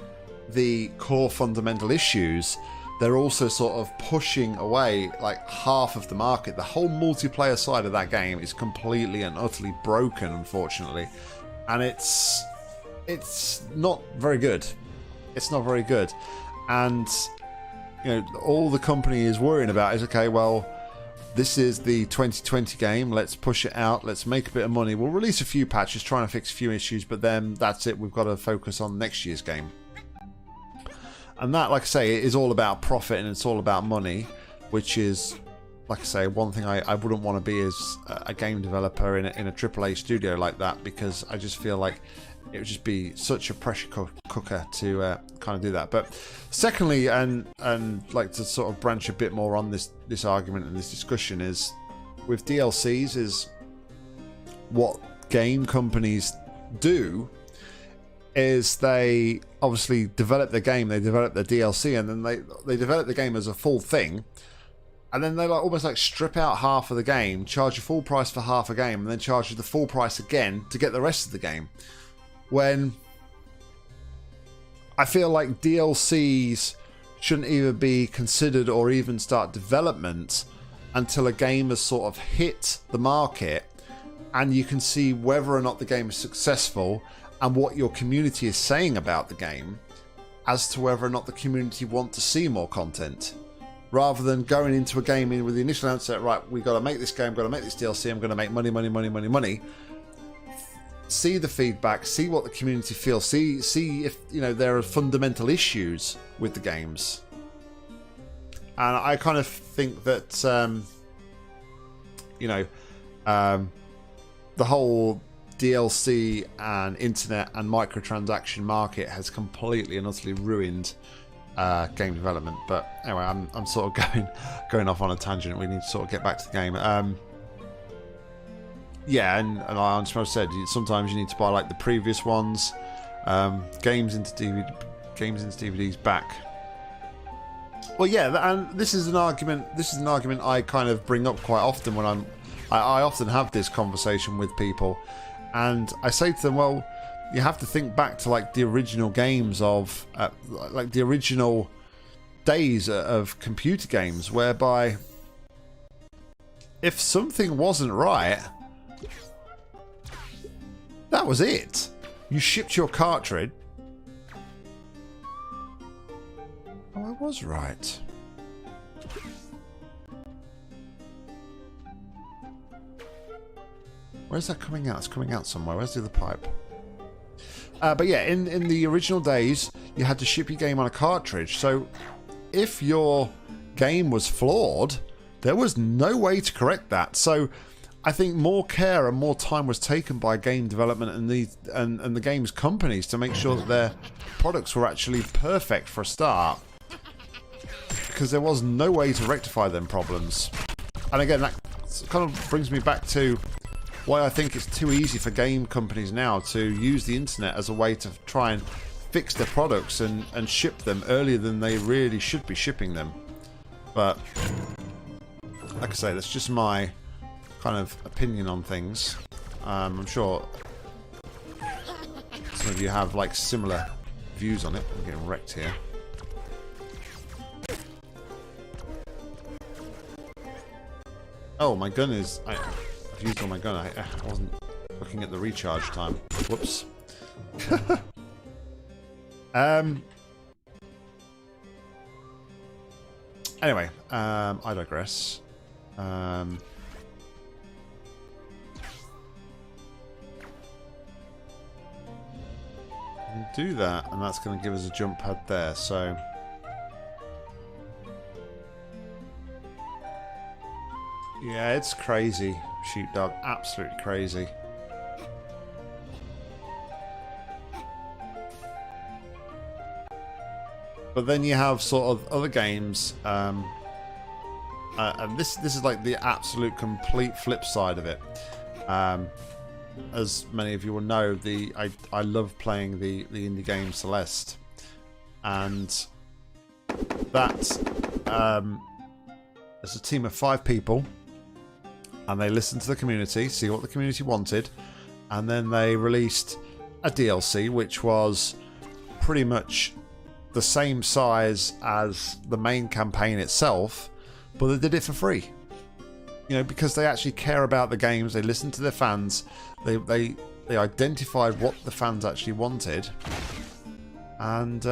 the core fundamental issues, they're also sort of pushing away like half of the market. The whole multiplayer side of that game is completely and utterly broken, unfortunately, and it's not very good. It's not very good. And you know, all the company is worrying about is, okay, well, this is the 2020 game, let's push it out, let's make a bit of money, we'll release a few patches, trying to fix a few issues, but then that's it, we've got to focus on next year's game. And that, like I say, is all about profit, and it's all about money, which is, like I say, one thing I wouldn't want to be as a game developer in a AAA studio like that, because I just feel like it would just be such a pressure cooker to kind of do that. But secondly, and like to sort of branch a bit more on this argument and this discussion, is with DLCs, is what game companies do is they obviously develop the game, they develop the DLC, and then they develop the game as a full thing, and then they like almost like strip out half of the game, charge you full price for half a game, and then charge you the full price again to get the rest of the game. When I feel like DLCs shouldn't either be considered or even start development until a game has sort of hit the market and you can see whether or not the game is successful and what your community is saying about the game, as to whether or not the community want to see more content, rather than going into a game with the initial answer, right, we've got to make this game, got to make this DLC, I'm going to make money, money, money, money, money. See the feedback, see what the community feels, see if, you know, there are fundamental issues with the games. And I kind of think that you know, the whole DLC and internet and microtransaction market has completely and utterly ruined game development. But anyway, I'm sort of going off on a tangent. We need to sort of get back to the game. Yeah, and I said sometimes you need to buy like the previous ones, games into DVDs back. Well, yeah, and this is an argument. This is an argument I kind of bring up quite often when I often have this conversation with people, and I say to them, well, you have to think back to like the original games of like the original days of computer games, whereby if something wasn't right, that was it. You shipped your cartridge. Oh, I was right. Where's that coming out? It's coming out somewhere. Where's the other pipe? But yeah, in the original days, you had to ship your game on a cartridge. So if your game was flawed, there was no way to correct that. So I think more care and more time was taken by game development and the games companies to make sure that their products were actually perfect for a start, because there was no way to rectify them problems. And again, that kind of brings me back to why I think it's too easy for game companies now to use the internet as a way to try and fix their products and ship them earlier than they really should be shipping them. But like I say, that's just my kind of opinion on things. I'm sure some of you have like similar views on it. I'm getting wrecked here. Oh, my gun is... I've used all my gun. I wasn't looking at the recharge time. Whoops. Anyway, I digress. Do that, and that's going to give us a jump pad there. So yeah, it's crazy, sheepdog, absolutely crazy. But then you have sort of other games, and this is like the absolute complete flip side of it. As many of you will know, I love playing the indie game Celeste, and that's there's a team of 5 people, and they listened to the community, see what the community wanted, and then they released a DLC which was pretty much the same size as the main campaign itself, but they did it for free. You know, because they actually care about the games, they listened to their fans, they identified what the fans actually wanted, and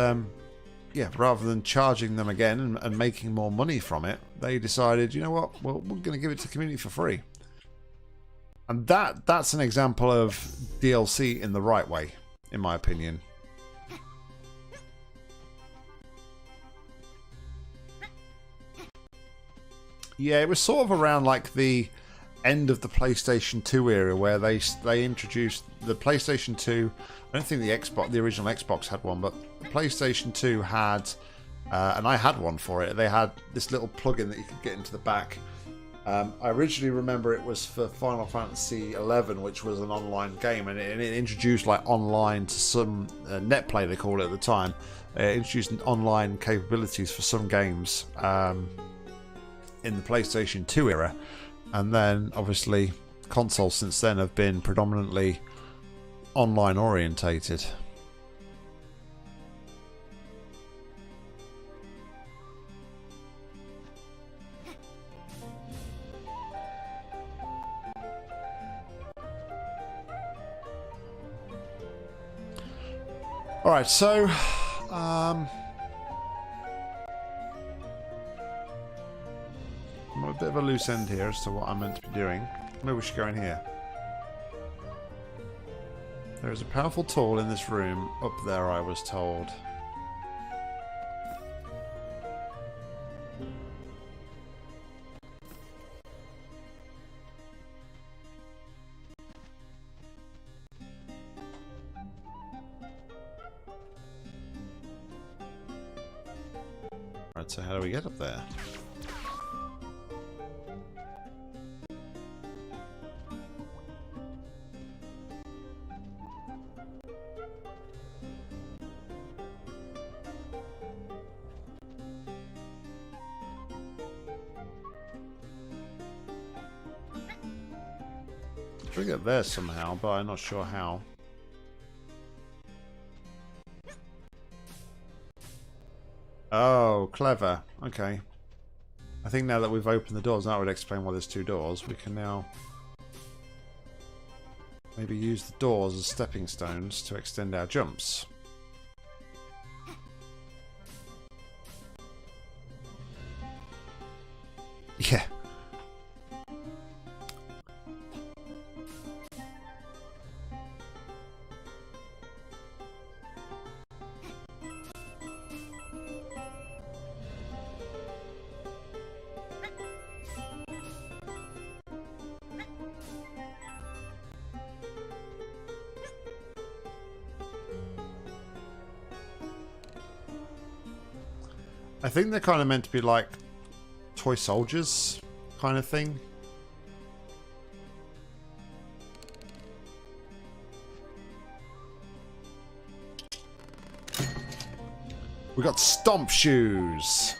yeah, rather than charging them again and making more money from it, they decided, you know what, well, we're going to give it to the community for free. And that's an example of DLC in the right way, in my opinion. Yeah, it was sort of around like the end of the PlayStation 2 era where they introduced the PlayStation 2. I don't think the original Xbox had one, but the PlayStation 2 had, and I had one for it. They had this little plug-in that you could get into the back. I originally remember it was for Final Fantasy 11, which was an online game, and it introduced like online to some netplay they called it at the time. It introduced online capabilities for some games. In the PlayStation 2 era, and then obviously consoles since then have been predominantly online orientated. All right, so I'm a bit of a loose end here as to what I'm meant to be doing. Maybe we should go in here. There is a powerful tool in this room up there, I was told. Right, so how do we get up there? We get there somehow, but I'm not sure how. Oh, clever. Okay. I think now that we've opened the doors, that would explain why there's 2 doors. We can now maybe use the doors as stepping stones to extend our jumps. Yeah. I think they're kind of meant to be like toy soldiers kind of thing. We got stomp shoes.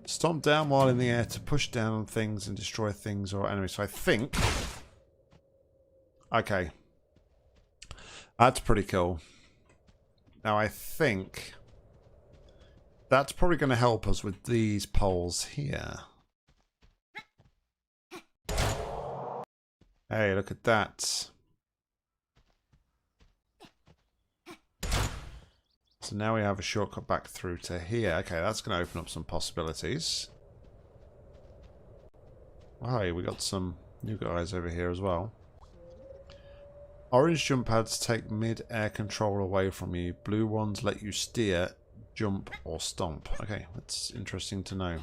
Stomp down while in the air to push down on things and destroy things or enemies. So I think... Okay. That's pretty cool. Now I think... That's probably going to help us with these poles here. Hey, look at that. So now we have a shortcut back through to here. Okay, that's going to open up some possibilities. Oh, hey, we got some new guys over here as well. Orange jump pads take mid-air control away from you. Blue ones let you steer, jump, or stomp. Okay, that's interesting to know.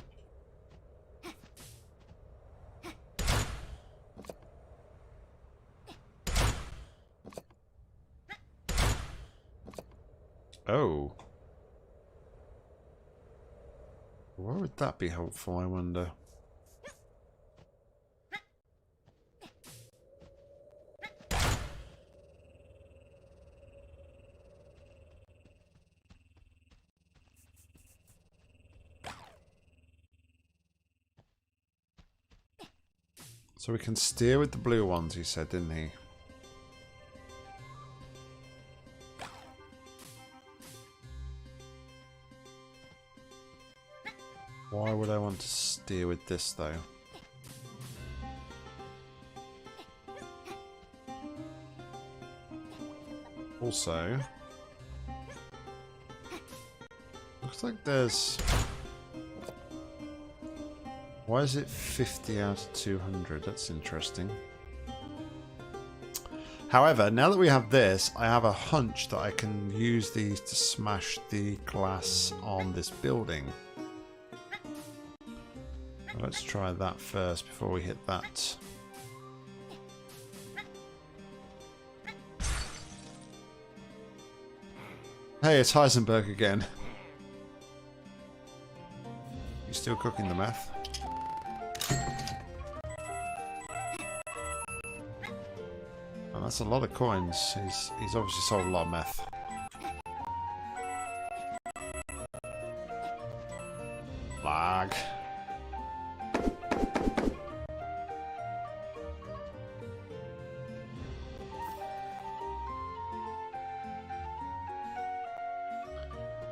Oh. Why would that be helpful, I wonder? So we can steer with the blue ones, he said, didn't he? Why would I want to steer with this, though? Also, looks like there's... Why is it 50 out of 200? That's interesting. However, now that we have this, I have a hunch that I can use these to smash the glass on this building. Let's try that first before we hit that. Hey, it's Heisenberg again. You still cooking the meth? Oh, that's a lot of coins. He's obviously sold a lot of meth. Lag.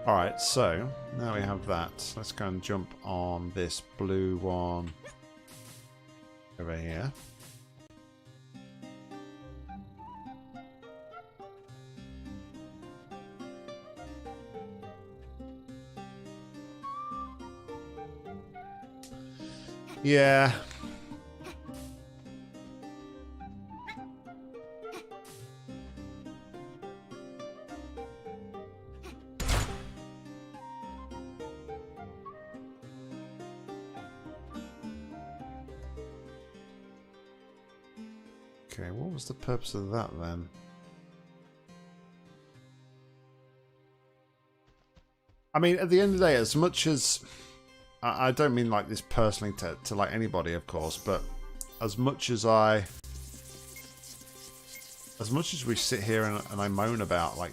Alright, so now we have that. Let's go and jump on this blue one over here. Yeah. Okay, what was the purpose of that then? I mean, at the end of the day, as much as... I don't mean like this personally to like anybody, of course, but as much as we sit here and I moan about like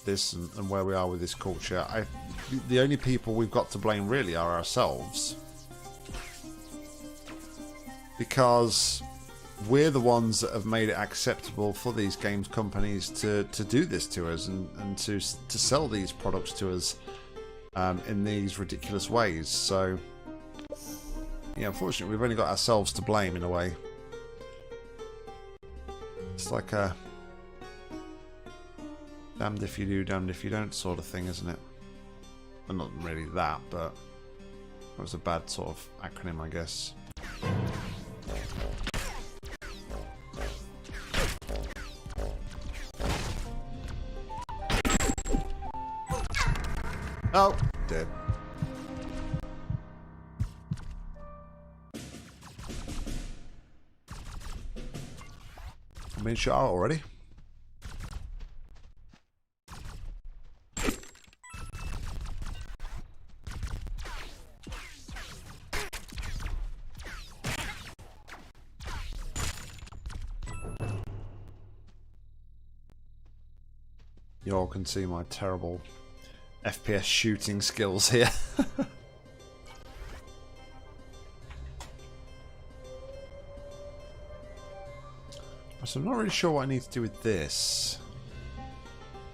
this and where we are with this culture, the only people we've got to blame really are ourselves. Because we're the ones that have made it acceptable for these games companies to do this to us and to sell these products to us in these ridiculous ways. So yeah, unfortunately we've only got ourselves to blame in a way. It's like a damned if you do, damned if you don't sort of thing, isn't it? Well, not really that, but that was a bad sort of acronym, I guess. Oh, dead. I'm being shot out already. You all can see my terrible FPS shooting skills here. So I'm not really sure what I need to do with this.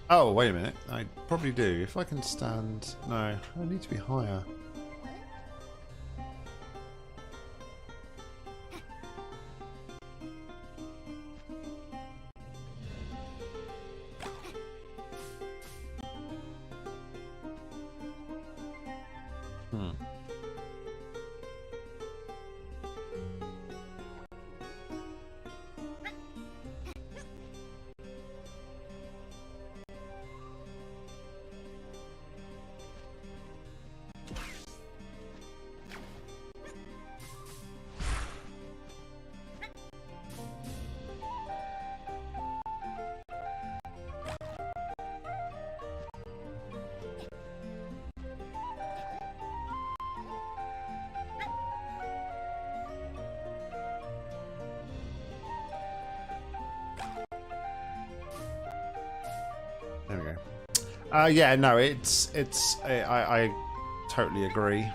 Oh, wait a minute. I probably do. If I can stand... No, I need to be higher. There we go. Yeah, no, I totally agree.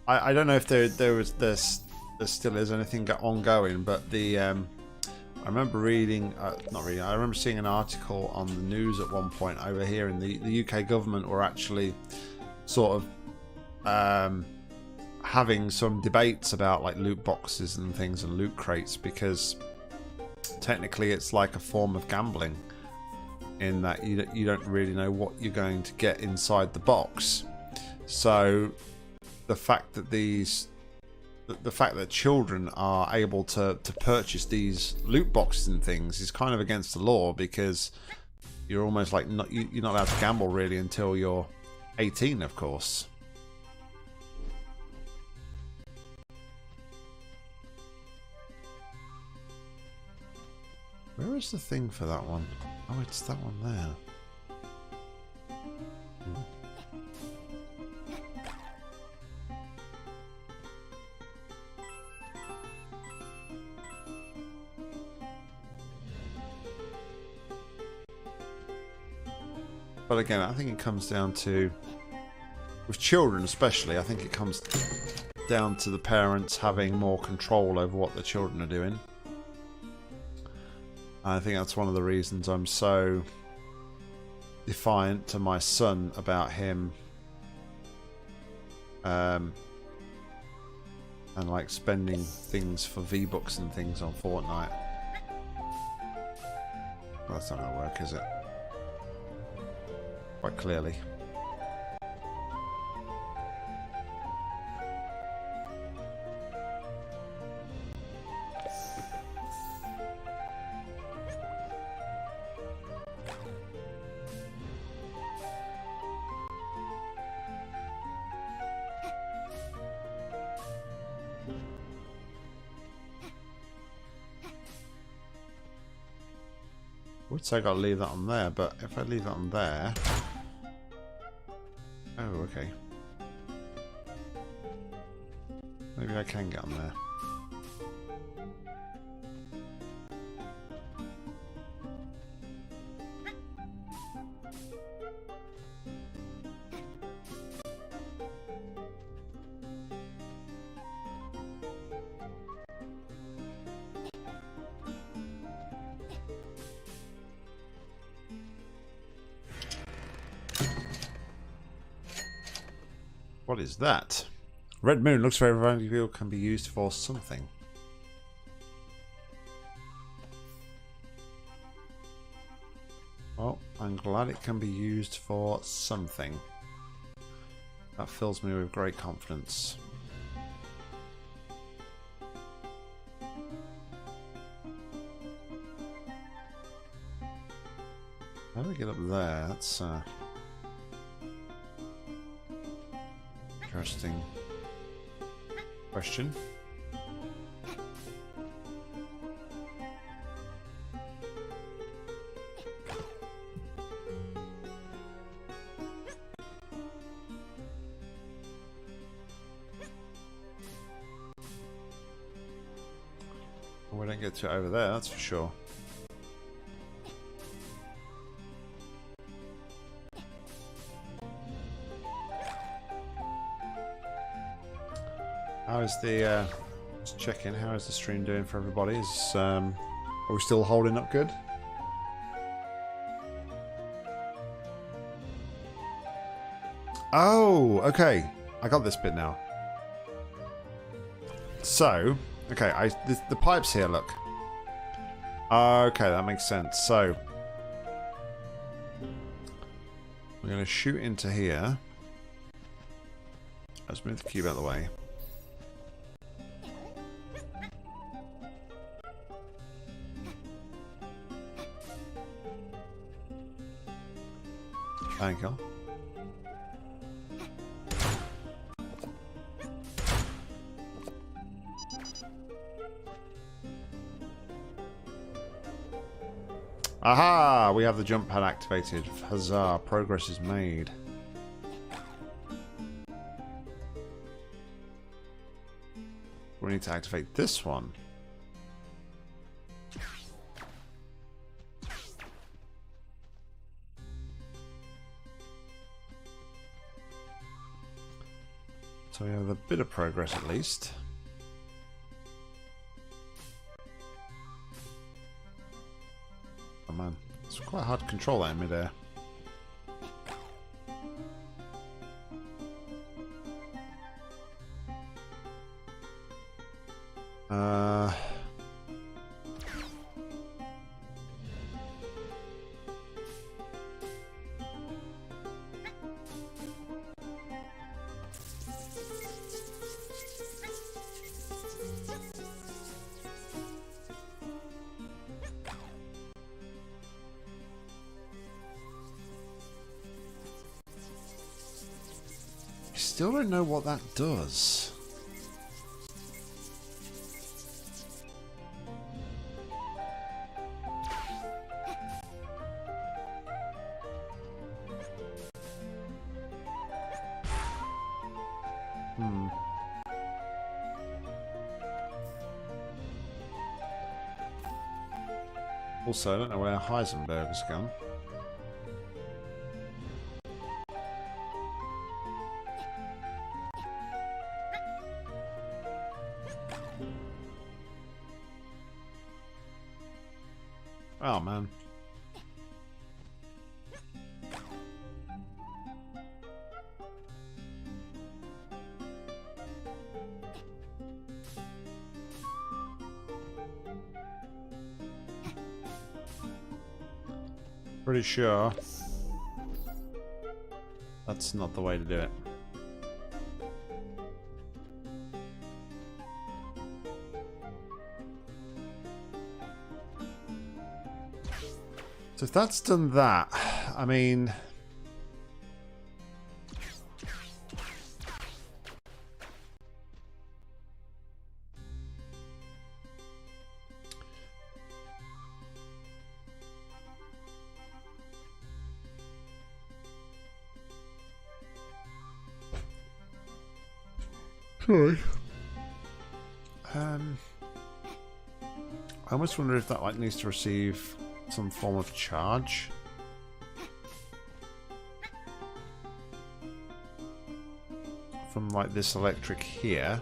I don't know if there still is anything ongoing, but the I remember reading, not reading, I remember seeing an article on the news at one point over here, and the UK government were actually sort of having some debates about like loot boxes and things and loot crates, because technically it's like a form of gambling in that you don't really know what you're going to get inside the box. So the fact that the fact that children are able to purchase these loot boxes and things is kind of against the law, because you're almost like you're not allowed to gamble really until you're 18, of course. Where is the thing for that one? Oh, it's that one there. But again, I think it comes down to, with children especially, I think it comes down to the parents having more control over what the children are doing. I think that's one of the reasons I'm so defiant to my son about him and like spending things for V-Bucks and things on Fortnite. Well, that's not going to work, is it? Quite clearly. Would say I gotta leave that on there, but if I leave that on there. Oh, okay. Maybe I can get on there. What is that? Red moon looks very valuable, can be used for something. Well, I'm glad it can be used for something. That fills me with great confidence. How do we get up there? That's interesting question. We don't get to it over there, that's for sure. How is the just check in, how is the stream doing for everybody? Is are we still holding up good? Oh, okay. I got this bit now. So, Okay, the pipe's here, look. Okay, that makes sense. So, we're going to shoot into here. Let's move the cube out of the way. Thank you. Aha! We have the jump pad activated. Huzzah! Progress is made. We need to activate this one. So we have a bit of progress at least. Oh man, it's quite hard to control that in midair. Still don't know what that does. Also, I don't know where Heisenberg's gone. Oh man. Pretty sure that's not the way to do it. So if that's done that, I mean... Sorry. I almost wonder if that like needs to receive some form of charge. From like this electric here.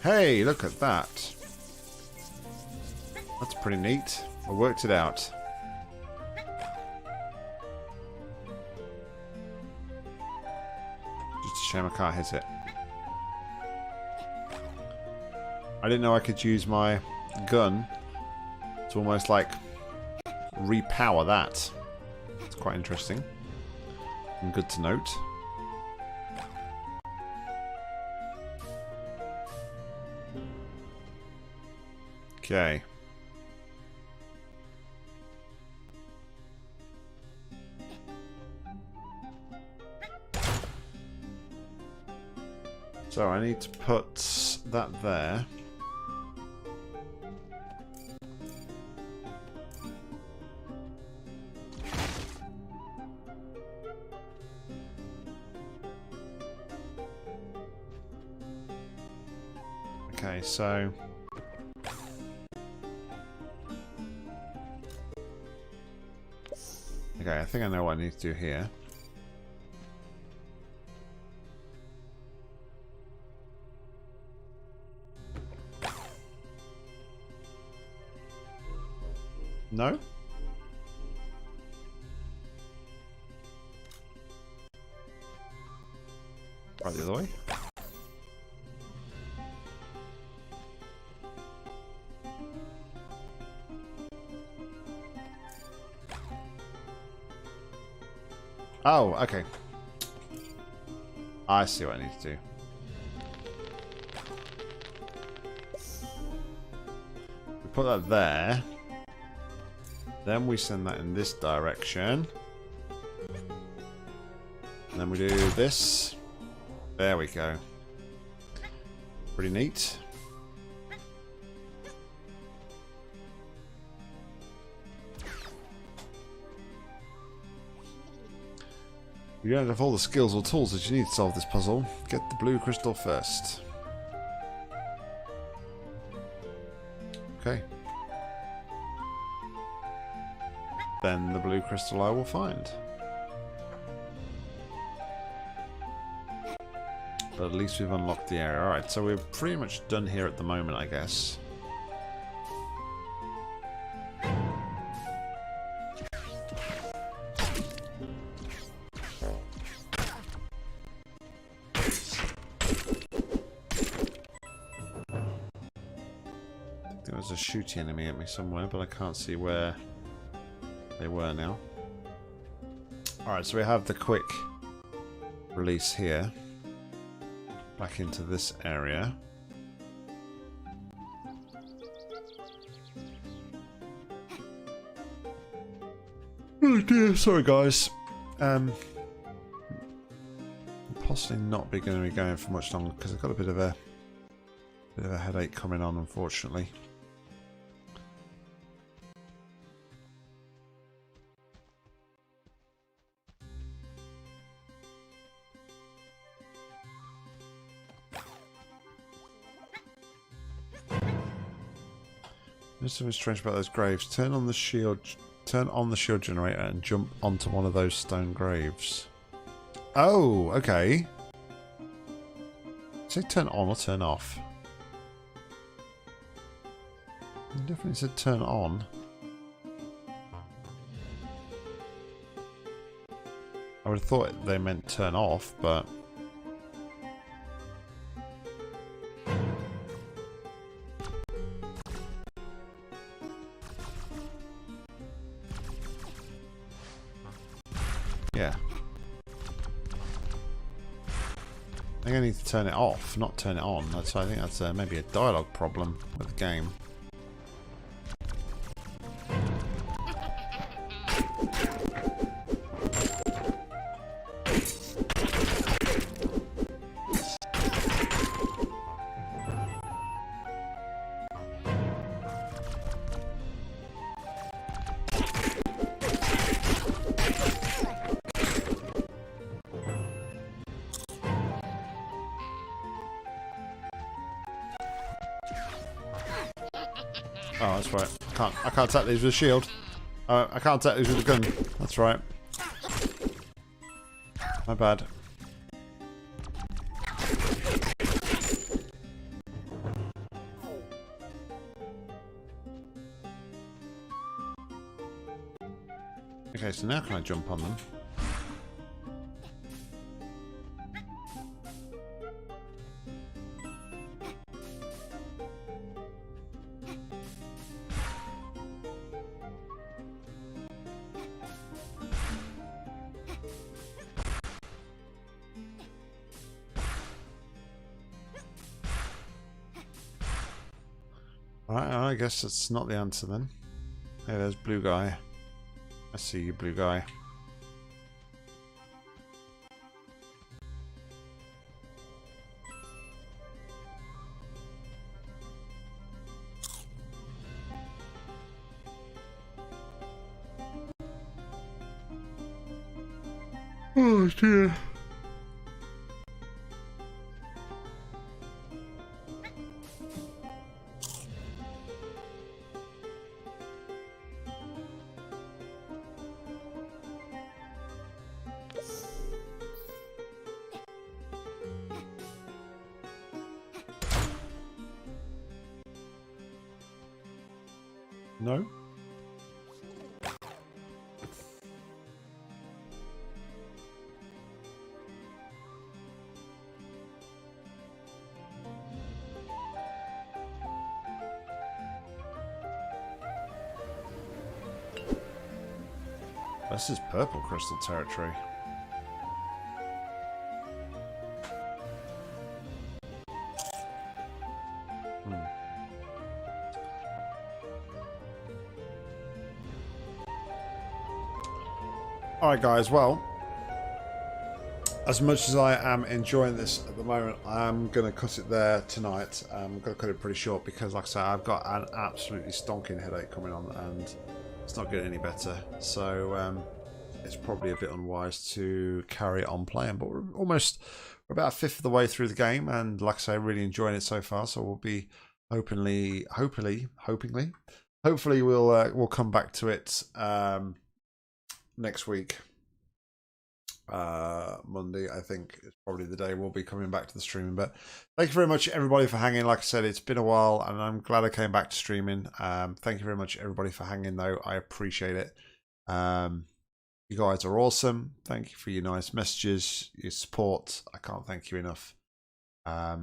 Hey, look at that. That's pretty neat. I worked it out. Just a shame I can't hit it. I didn't know I could use my gun to almost like repower that. It's quite interesting and good to note. Okay. So I need to put that there. Okay, so Okay, I think I know what I need to do here. No? Right the other way. Oh, okay. I see what I need to do. We put that there. Then we send that in this direction. And then we do this. There we go. Pretty neat. You don't have all the skills or tools that you need to solve this puzzle. Get the blue crystal first. Okay. Then the blue crystal I will find. But at least we've unlocked the area. Alright, so we're pretty much done here at the moment, I guess. There was a shooty enemy at me somewhere, but I can't see where they were now. Alright, so we have the quick release here. Back into this area. Oh dear, sorry guys. Possibly not going to be going for much longer because I've got a bit of a headache coming on, unfortunately. There's something strange about those graves. Turn on the shield generator and jump onto one of those stone graves. Oh, okay. Say turn on or turn off? It definitely said turn on. I would have thought they meant turn off, but... yeah. I think I need to turn it off, not turn it on. I think that's maybe a dialogue problem with the game. Oh, that's right. I can't attack these with a shield. I can't attack these with a gun. That's right. My bad. Okay, so now can I jump on them? Alright, I guess that's not the answer then. Hey, there's blue guy. I see you, blue guy. Oh dear. No? This is purple crystal territory. Alright guys, well, as much as I am enjoying this at the moment, I'm going to cut it there tonight. I'm going to cut it pretty short because, like I say, I've got an absolutely stonking headache coming on and it's not getting any better. So it's probably a bit unwise to carry on playing, but we're about a fifth of the way through the game, and like I say, really enjoying it so far. So we'll be hopefully we'll come back to it next week. Monday, I think, is probably the day we'll be coming back to the streaming. But thank you very much, everybody, for hanging. Like I said, it's been a while, and I'm glad I came back to streaming. Thank you very much, everybody, for hanging, though. I appreciate it. You guys are awesome. Thank you for your nice messages, your support. I can't thank you enough. But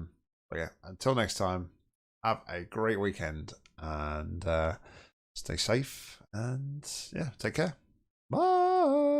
yeah, until next time, have a great weekend, and stay safe, and yeah, take care. Bye.